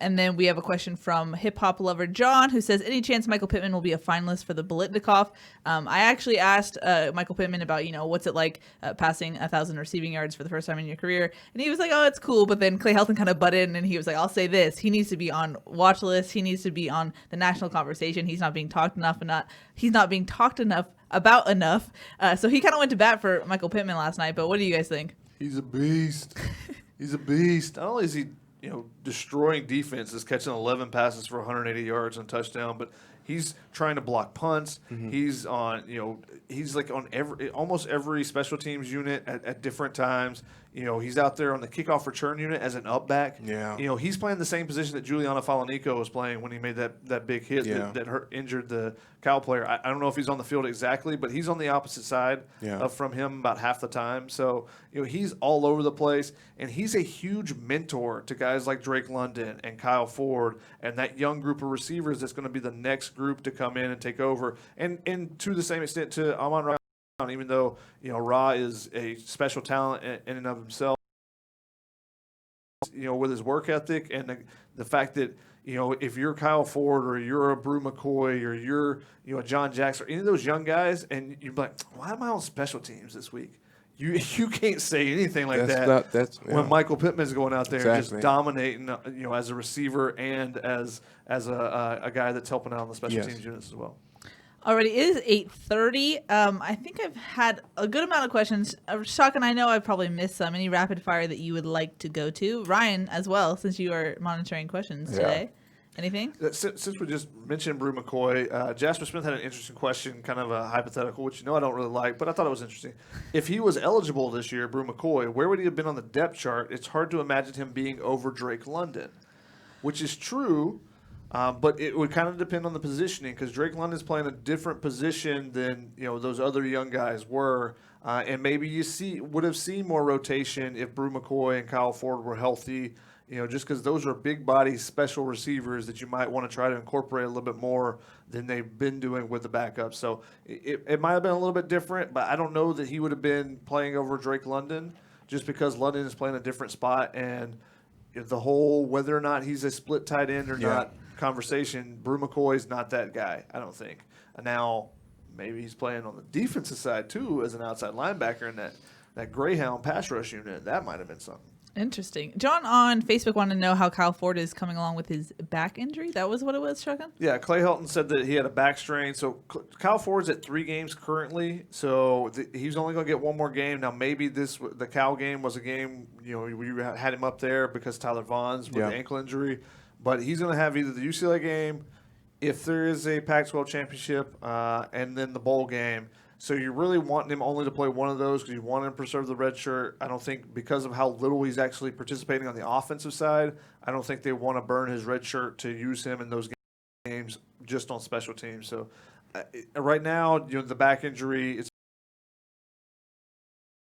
And then we have a question from hip-hop lover John, who says, any chance Michael Pittman will be a finalist for the Biletnikoff? I actually asked Michael Pittman about, what's it like passing 1,000 receiving yards for the first time in your career. And he was like, oh, it's cool. But then Clay Helton kind of butted in and he was like, I'll say this. He needs to be on watch lists. He needs to be on the national conversation. He's not being talked he's not being talked about enough. So he kind of went to bat for Michael Pittman last night. But what do you guys think? He's a beast. He's a beast. Not only is he destroying defenses, catching 11 passes for 180 yards and touchdown, but He's trying to block punts. He's on, he's like on almost every special teams unit at different times. He's out there on the kickoff return unit as an up back. Yeah. He's playing the same position that Giuliano Falanico was playing when he made that big hit that injured the Cal player. I don't know if he's on the field exactly, but he's on the opposite side from him about half the time. So, he's all over the place, and he's a huge mentor to guys like Drake London and Kyle Ford and that young group of receivers that's going to be the next group to come in and take over. And to the same extent to Amon-Ra, even though, Ra is a special talent in and of himself, with his work ethic and the fact that, if you're Kyle Ford or you're a Brew McCoy or you're, a John Jackson or any of those young guys, and you're like, why am I on special teams this week? You can't say anything like when Michael Pittman's going out there and just dominating, as a receiver and as a guy that's helping out on the special teams units as well. Alrighty, it is 8:30. I think I've had a good amount of questions. Shotgun, I know I've probably missed some. Any rapid fire that you would like to go to? Ryan, as well, since you are monitoring questions today. Anything? Since we just mentioned Brew McCoy, Jasper Smith had an interesting question, kind of a hypothetical, which I don't really like, but I thought it was interesting. If he was eligible this year, Brew McCoy, where would he have been on the depth chart? It's hard to imagine him being over Drake London, which is true. But it would kind of depend on the positioning because Drake London's playing a different position than those other young guys were, and maybe would have seen more rotation if Brew McCoy and Kyle Ford were healthy. Just because those are big body special receivers that you might want to try to incorporate a little bit more than they've been doing with the backup. So it might have been a little bit different, but I don't know that he would have been playing over Drake London just because London is playing a different spot and the whole whether or not he's a split tight end or not conversation, Brew McCoy's not that guy, I don't think. Now, maybe he's playing on the defensive side too as an outside linebacker in that Greyhound pass rush unit. That might have been something. Interesting. John on Facebook wanted to know how Kyle Ford is coming along with his back injury. That was what it was, Shotgun? Yeah, Clay Helton said that he had a back strain. So Kyle Ford's at 3 games currently. So he's only going to get one more game. Now, maybe the Cal game was a game, we had him up there because Tyler Vaughn's with the ankle injury. But he's going to have either the UCLA game, if there is a Pac-12 championship, and then the bowl game. So you're really wanting him only to play one of those because you want him to preserve the red shirt. I don't think because of how little he's actually participating on the offensive side, I don't think they want to burn his red shirt to use him in those games just on special teams. So right now, the back injury, it's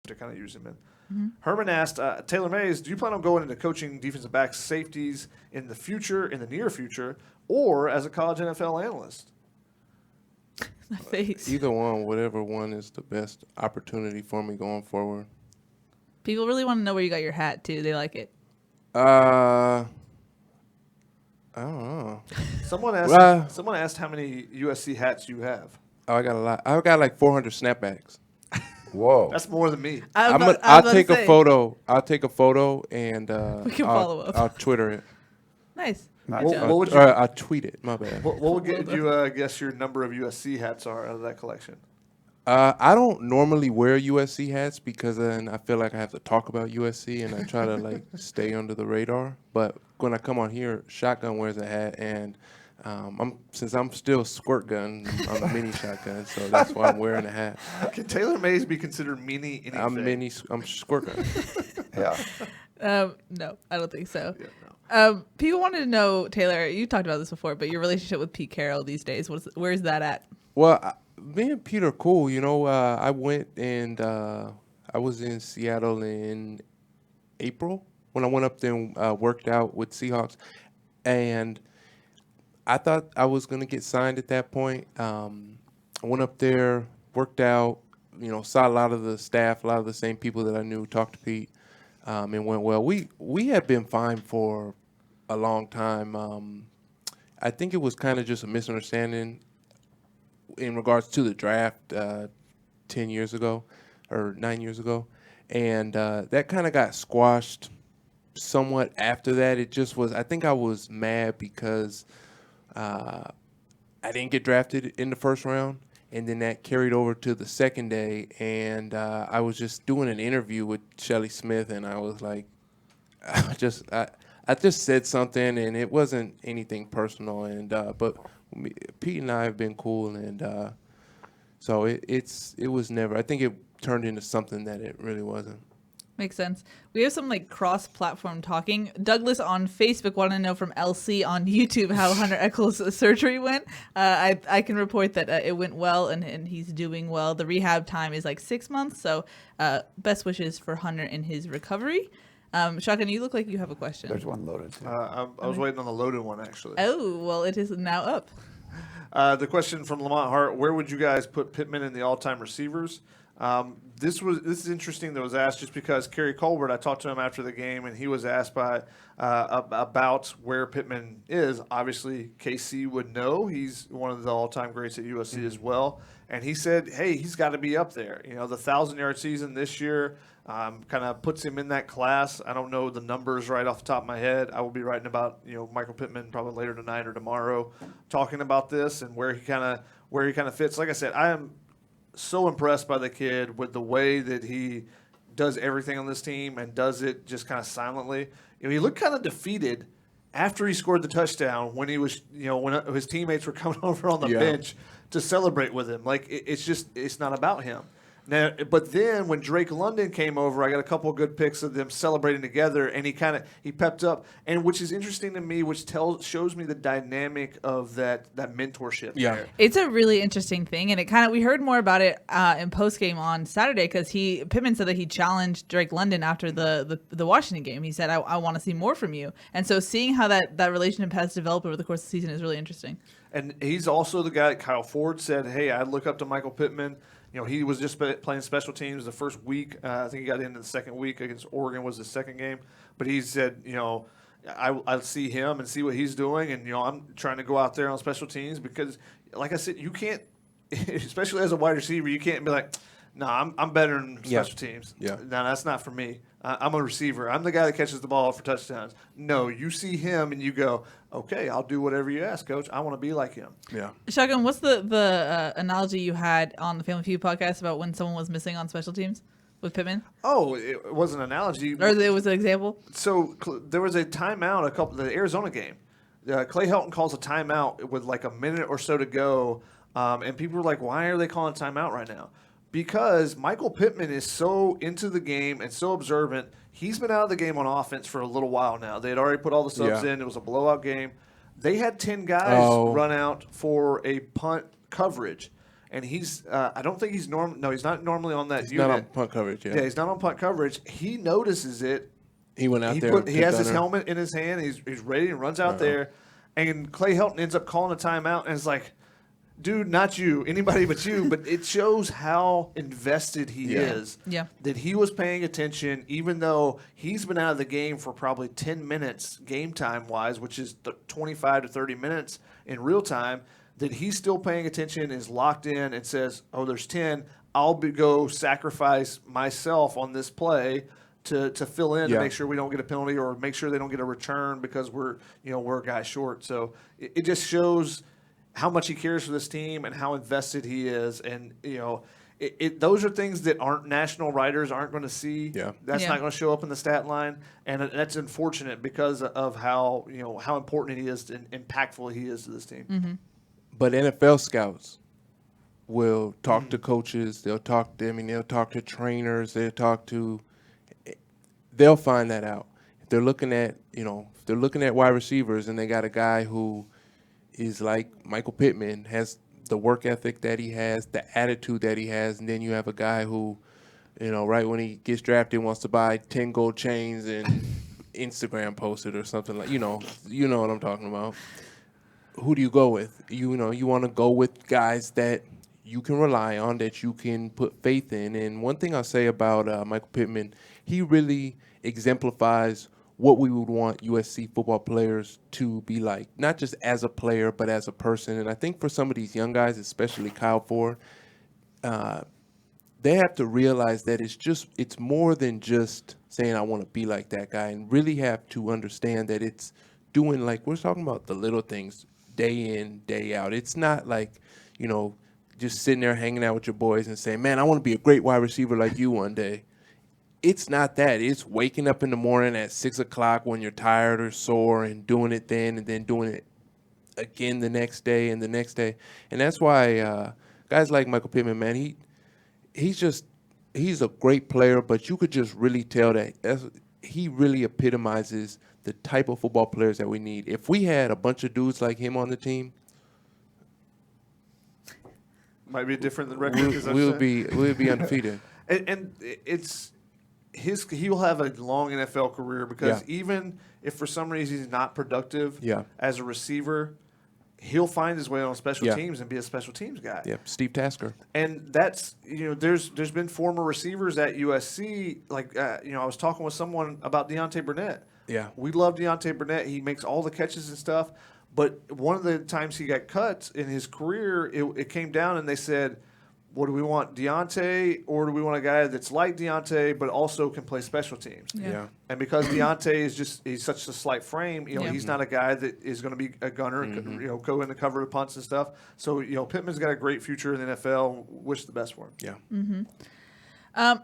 to kind of use him in. Mm-hmm. Herman asked, Taylor Mays, do you plan on going into coaching defensive backs, safeties in the near future, or as a college NFL analyst? My face. Either one, whatever one is the best opportunity for me going forward. People really want to know where you got your hat, too. They like it. I don't know. Someone asked how many USC hats you have. Oh, I got a lot. I got like 400 snapbacks. Whoa. That's more than me. I'll take a photo. I'll take a photo and we can follow up. I'll Twitter it. Nice. I'll tweet it. My bad. What would get you guess your number of USC hats are out of that collection? I don't normally wear USC hats because then I feel like I have to talk about USC and I try to stay under the radar. But when I come on here, Shotgun wears a hat and since I'm still squirt gun on the mini shotgun, so that's why I'm wearing a hat. Can Taylor Mays be considered mini anything? I'm squirt gun. Yeah. No, I don't think so. Yeah, no. People wanted to know, Taylor, you talked about this before, but your relationship with Pete Carroll these days, where's that at? Well, me and Pete are cool. I went and I was in Seattle in April when I went up there and worked out with Seahawks, and I thought I was going to get signed at that point. I went up there, worked out, saw a lot of the staff, a lot of the same people that I knew, talked to Pete, and went well. We had been fine for a long time. I think it was kind of just a misunderstanding in regards to the draft 10 years ago or 9 years ago. And that kind of got squashed somewhat after that. It just was, I think I was mad because I didn't get drafted in the first round, and then that carried over to the second day, and I was just doing an interview with Shelly Smith, and I was like, I I just said something, and it wasn't anything personal. And but Pete and I have been cool, and so it was never. I think it turned into something that it really wasn't. Makes sense. We have some like cross-platform talking. Douglas on Facebook wanted to know from LC on YouTube how Hunter Echols' surgery went. I can report that it went well and he's doing well. The rehab time is like 6 months, so best wishes for Hunter in his recovery. Shotgun, you look like you have a question. There's one loaded. Too. I was waiting on the loaded one, actually. Oh, well, it is now up. The question from Lamont Hart: where would you guys put Pittman in the all-time receivers? This is interesting. That was asked just because Kerry Colbert. I talked to him after the game, and he was asked about where Pittman is. Obviously, KC would know. He's one of the all-time greats at USC as well, and he said, "Hey, he's got to be up there." You know, the 1,000-yard season this year kind of puts him in that class. I don't know the numbers right off the top of my head. I will be writing about Michael Pittman probably later tonight or tomorrow, talking about this and where he kind of fits. Like I said, I am so impressed by the kid with the way that he does everything on this team and does it just kind of silently. He looked kind of defeated after he scored the touchdown when he was, when his teammates were coming over on the bench to celebrate with him. Like it's not about him. Now, but then when Drake London came over, I got a couple of good pics of them celebrating together, and he pepped up, and which is interesting to me, which shows me the dynamic of that mentorship. Yeah, there. It's a really interesting thing, and we heard more about it in post game on Saturday because Pittman said that he challenged Drake London after the Washington game. He said, "I want to see more from you," and so seeing how that relationship has developed over the course of the season is really interesting. And he's also the guy that Kyle Ford said, "Hey, I look up to Michael Pittman." He was just playing special teams the first week. I think he got into the second week against Oregon was the second game. But he said, I see him and see what he's doing. And, I'm trying to go out there on special teams because, like I said, you can't, especially as a wide receiver, you can't be like, no, I'm better in special teams. Yeah. No, that's not for me. I'm a receiver. I'm the guy that catches the ball for touchdowns. No, you see him and you go, okay, I'll do whatever you ask, Coach. I want to be like him. Yeah. Shotgun, what's the analogy you had on the Family Feud podcast about when someone was missing on special teams with Pittman? Oh, it was an analogy. Or it was an example? So there was a timeout, the Arizona game. Clay Helton calls a timeout with like a minute or so to go, and people were like, why are they calling a timeout right now? Because Michael Pittman is so into the game and so observant. He's been out of the game on offense for a little while now. They had already put all the subs in. It was a blowout game. They had 10 guys run out for a punt coverage. And he's I don't think he's normal. No, he's not normally on that unit. Not on punt coverage, Yeah, he's not on punt coverage. He notices it. He went out there. He has his helmet in his hand. He's ready and runs out there. And Clay Helton ends up calling a timeout. And it's like, dude, not you, anybody but you. But it shows how invested he is. Yeah. That he was paying attention, even though he's been out of the game for probably 10 minutes game time wise, which is 25 to 30 minutes in real time. That he's still paying attention, is locked in, and says, "Oh, there's 10. I'll go sacrifice myself on this play to fill in to make sure we don't get a penalty or make sure they don't get a return because we're a guy short." So it just shows how much he cares for this team and how invested he is, and those are things that national writers aren't going to see. Yeah. That's not going to show up in the stat line, and that's unfortunate because of how how important he is and impactful he is to this team. Mm-hmm. But NFL scouts will talk to coaches. They'll talk to trainers. They'll find that out. If they're looking at wide receivers and they got a guy who is like Michael Pittman, has the work ethic that he has, the attitude that he has, and then you have a guy who, right when he gets drafted wants to buy 10 gold chains and Instagram post it or something like, you know what I'm talking about. Who do you go with? You want to go with guys that you can rely on, that you can put faith in. And one thing I'll say about Michael Pittman, he really exemplifies what we would want USC football players to be like, not just as a player, but as a person. And I think for some of these young guys, especially Kyle Ford, they have to realize that it's more than just saying, I want to be like that guy, and really have to understand that it's doing, like we're talking about, the little things day in, day out. It's not like, just sitting there hanging out with your boys and saying, man, I want to be a great wide receiver like you one day. it's not that. It's waking up in the morning at 6 o'clock when you're tired or sore and doing it then and then doing it again the next day and the next day. And that's why guys like Michael Pittman, man, he's a great player, but you could just really tell that he really epitomizes the type of football players that we need. If we had a bunch of dudes like him on the team, might be different than record. we'll be undefeated. And he will have a long NFL career because even if for some reason he's not productive as a receiver, he'll find his way on special teams and be a special teams guy. Yeah, Steve Tasker. And that's, there's been former receivers at USC. Like, I was talking with someone about Deonte Burnett. Yeah. We love Deonte Burnett. He makes all the catches and stuff. But one of the times he got cut in his career, it came down and they said, what do we want, Deonte, or do we want a guy that's like Deonte but also can play special teams? Yeah. And because Deonte he's such a slight frame, he's not a guy that is going to be a gunner, go in the cover of punts and stuff. So, Pittman's got a great future in the NFL. Wish the best for him. Yeah. Mm-hmm.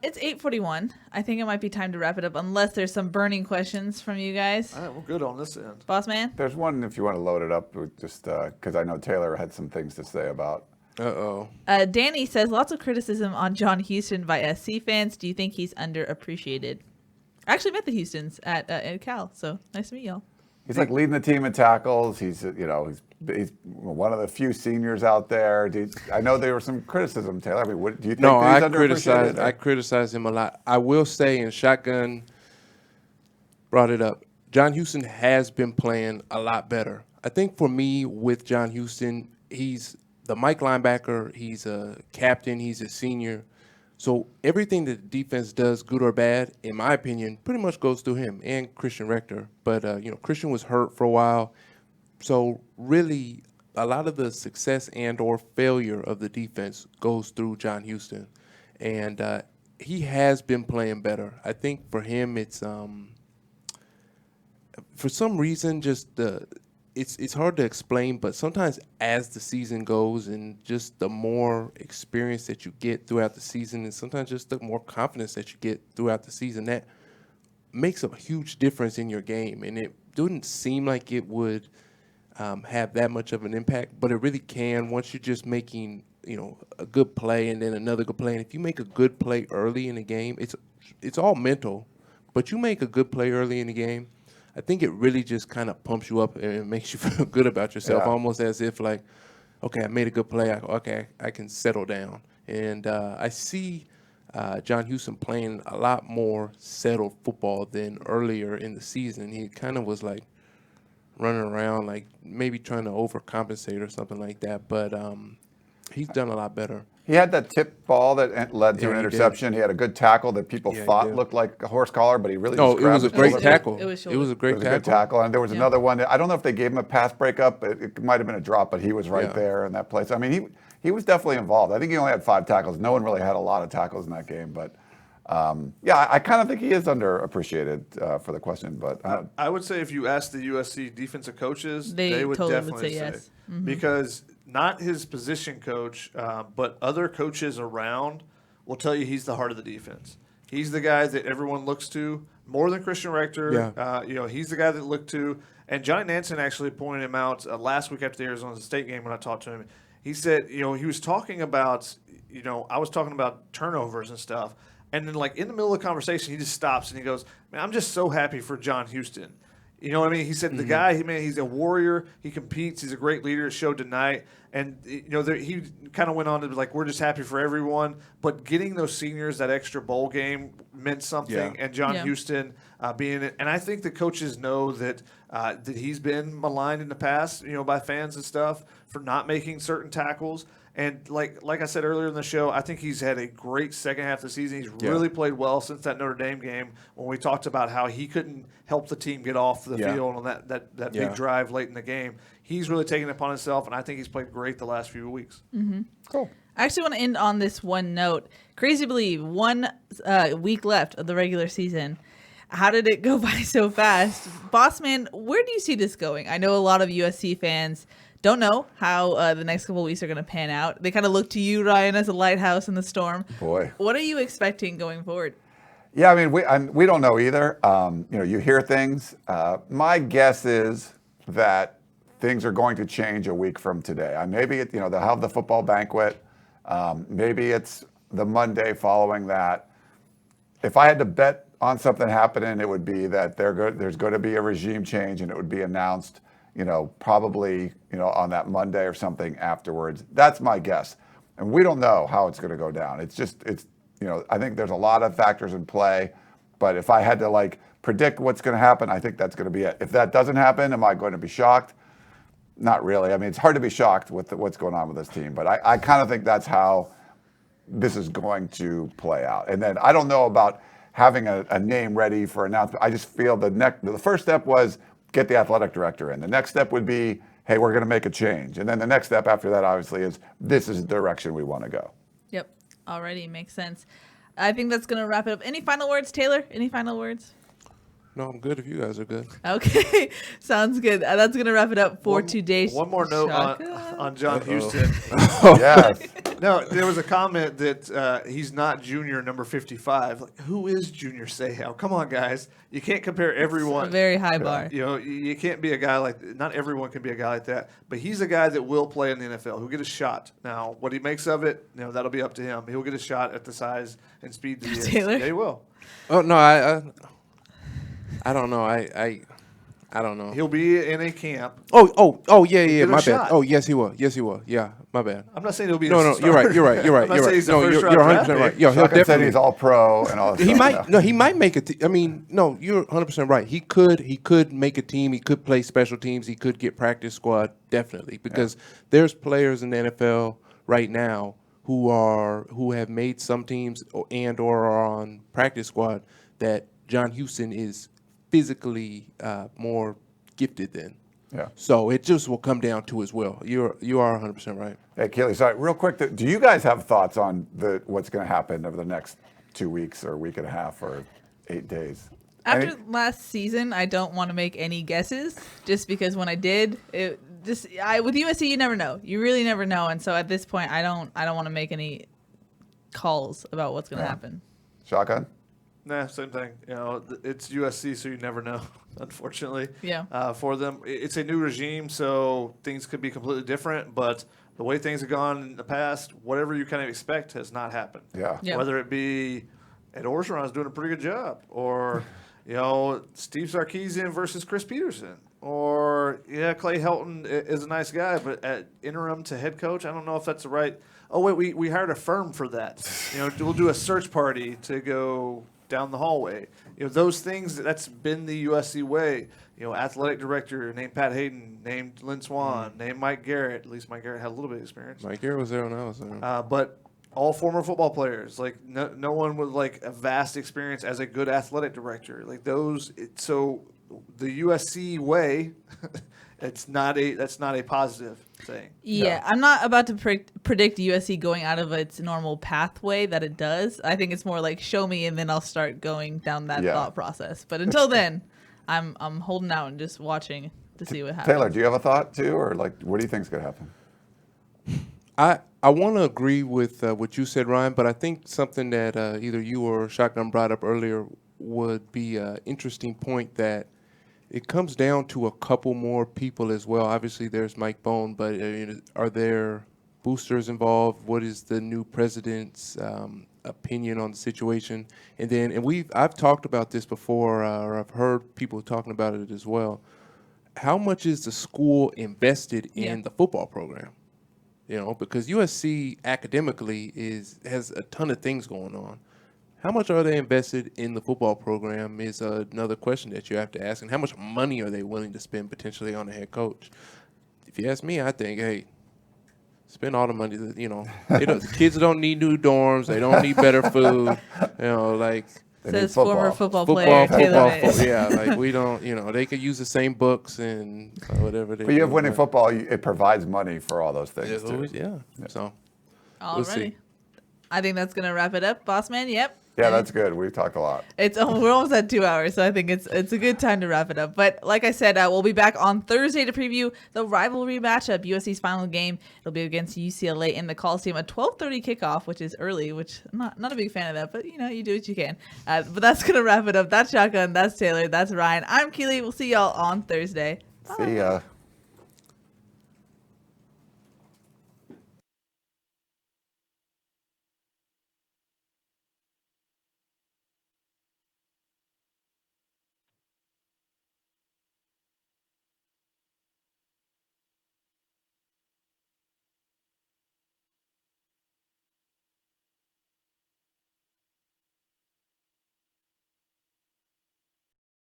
It's 8:41. I think it might be time to wrap it up unless there's some burning questions from you guys. All right, we're good on this end. Boss man? There's one if you want to load it up, just because I know Taylor had some things to say about. Uh-oh. Danny says, lots of criticism on John Houston by SC fans. Do you think he's underappreciated? I actually met the Houstons at Cal, so nice to meet y'all. He's like leading the team in tackles. He's one of the few seniors out there. I know there was some criticism, Taylor. I mean, do you think that he's underappreciated? I criticize him a lot. I will say, and Shotgun brought it up, John Houston has been playing a lot better. I think for me, with John Houston, he's the Mike linebacker. He's a captain. He's a senior. So everything that the defense does, good or bad, in my opinion, pretty much goes through him and Christian Rector. But, Christian was hurt for a while. So really, a lot of the success and or failure of the defense goes through John Houston. And he has been playing better. I think for him, it's for some reason just it's hard to explain, but sometimes as the season goes and just the more experience that you get throughout the season and sometimes just the more confidence that you get throughout the season, that makes a huge difference in your game. And it didn't seem like it would have that much of an impact, but it really can once you're just making, a good play and then another good play. And if you make a good play early in the game, it's all mental, but you make a good play early in the game, I think it really just kind of pumps you up and makes you feel good about yourself, almost as if like, okay, I made a good play. I can settle down. And I see John Houston playing a lot more settled football than earlier in the season. He kind of was like running around, like maybe trying to overcompensate or something like that. But he's done a lot better. He had that tip ball that led to an interception. He had a good tackle that people thought looked like a horse collar, but he really just grabbed it was a great tackle. It was a good tackle. And there was another one. I don't know if they gave him a pass breakup. It might have been a drop, but he was right there in that place. I mean, he was definitely involved. I think he only had 5 tackles. No one really had a lot of tackles in that game. But, I kind of think he is underappreciated for the question. But I would say if you ask the USC defensive coaches, they would totally definitely say yes. Mm-hmm. Because not his position coach, but other coaches around will tell you he's the heart of the defense. He's the guy that everyone looks to more than Christian Rector. He's the guy that looked to. And Johnny Nansen actually pointed him out last week after the Arizona State game when I talked to him. He said, he was talking about, I was talking about turnovers and stuff. And then, like, in the middle of the conversation, he just stops and he goes, man, I'm just so happy for John Houston. You know what I mean? He said the guy, he's a warrior. He competes. He's a great leader. It showed tonight. And, he kind of went on to be like, we're just happy for everyone. But getting those seniors that extra bowl game meant something. Yeah. And John Houston being it. And I think the coaches know that he's been maligned in the past, by fans and stuff for not making certain tackles. And like I said earlier in the show, I think he's had a great second half of the season. He's really played well since that Notre Dame game when we talked about how he couldn't help the team get off the field on that big drive late in the game. He's really taken it upon himself, and I think he's played great the last few weeks. Mm-hmm. Cool. I actually want to end on this one note. Crazy to believe, 1 week left of the regular season. How did it go by so fast? Bossman, where do you see this going? I know a lot of USC fans don't know how the next couple of weeks are going to pan out. They kind of look to you, Ryan, as a lighthouse in the storm. Boy. What are you expecting going forward? Yeah, I mean, we don't know either. You hear things. My guess is that things are going to change a week from today. Maybe they'll have the football banquet. Maybe it's the Monday following that. If I had to bet on something happening, it would be that there's going to be a regime change, and it would be announced, probably, on that Monday or something afterwards. That's my guess, and we don't know how it's going to go down. It's I think there's a lot of factors in play, but if I had to predict what's going to happen, I think that's going to be it. If that doesn't happen, am I going to be shocked? Not really. I mean, it's hard to be shocked with what's going on with this team, but I kind of think that's how this is going to play out. And then I don't know about having a name ready for announcement. I just feel the first step was get the athletic director in. The next step would be, hey, we're going to make a change. And then the next step after that, obviously, is this is the direction we want to go. Yep. Already makes sense. I think that's going to wrap it up. Any final words, Taylor? Any final words? No, I'm good if you guys are good. Okay. Sounds good. That's going to wrap it up for today's One more note on John Houston. Yes. No, there was a comment that he's not junior number 55. Who is Junior Seau? Come on, guys. You can't compare everyone. It's a very high bar. You can't be a guy not everyone can be a guy like that. But he's a guy that will play in the NFL. He'll get a shot. Now, what he makes of it, that'll be up to him. He'll get a shot at the size and speed that he is. Taylor? Yeah, he will. Oh no, I don't know. I don't know. He'll be in a camp. Yeah. My bad. shot. Oh, yes, he will. Yeah, my bad. I'm not saying he'll be. No, you're right. You're right. I'm not saying he's a No, first you're round 100 draft percent right. pick. Yo, he'll Shotgun said definitely. he's all pro and all this He stuff. might. No, he might make it. I mean, no, you're 100% right. He could make a team. He could play special teams. He could get practice squad, definitely, because there's players in the NFL right now who have made some teams or are on practice squad that John Houston is physically more gifted than. Yeah. So it just will come down to his will. You are 100% right. Hey, Keely, sorry, real quick, do you guys have thoughts on what's going to happen over the next 2 weeks or a week and a half or 8 days? After last season, I don't want to make any guesses, just because when I did, with USC, you never know. You really never know, and so at this point, I don't want to make any calls about what's going to happen. Shotgun? Nah, same thing. It's USC, so you never know, unfortunately. Yeah. For them, it's a new regime, so things could be completely different. But the way things have gone in the past, whatever you kind of expect has not happened. Yeah. Yeah. Whether it be Ed Orgeron's doing a pretty good job, or Steve Sarkisian versus Chris Peterson, or Clay Helton is a nice guy, but at interim to head coach, I don't know if that's the right. Oh wait, we hired a firm for that. We'll do a search party to go down the hallway. Those things, that's been the USC way. Athletic director named Pat Hayden, named Lynn Swan, named Mike Garrett. At least Mike Garrett had a little bit of experience. Mike Eure was there when I was there. But all former football players, no one with a vast experience as a good athletic director. So the USC way, that's not a positive thing. Yeah, I'm not about to predict USC going out of its normal pathway that it does. I think it's more like show me, and then I'll start going down that thought process. But until then, I'm holding out and just watching to see what happens. Taylor, do you have a thought too, or what do you think is going to happen? I want to agree with what you said, Ryan, but I think something that either you or Shotgun brought up earlier would be an interesting point, that it comes down to a couple more people as well. Obviously, there's Mike Bone, but are there boosters involved? What is the new president's opinion on the situation? I've talked about this before, or I've heard people talking about it as well. How much is the school invested in the football program? Because USC academically has a ton of things going on. How much are they invested in the football program is another question that you have to ask. And how much money are they willing to spend potentially on a head coach? If you ask me, I think, hey, spend all the money. The kids don't need new dorms. They don't need better food. Says former football player Taylor Mays. Yeah, we don't, they could use the same books and whatever they do. But you have winning football, it provides money for all those things too. Yeah. So Alrighty. we'll see. I think that's going to wrap it up, boss man. Yep. Yeah, that's good. We've talked a lot. We're almost at 2 hours, so I think it's a good time to wrap it up. But like I said, we'll be back on Thursday to preview the rivalry matchup, USC's final game. It'll be against UCLA in the Coliseum, a 12:30 kickoff, which is early, which I'm not a big fan of that, but you do what you can. But that's gonna wrap it up. That's Shotgun. That's Taylor. That's Ryan. I'm Keely. We'll see y'all on Thursday. Bye. See ya.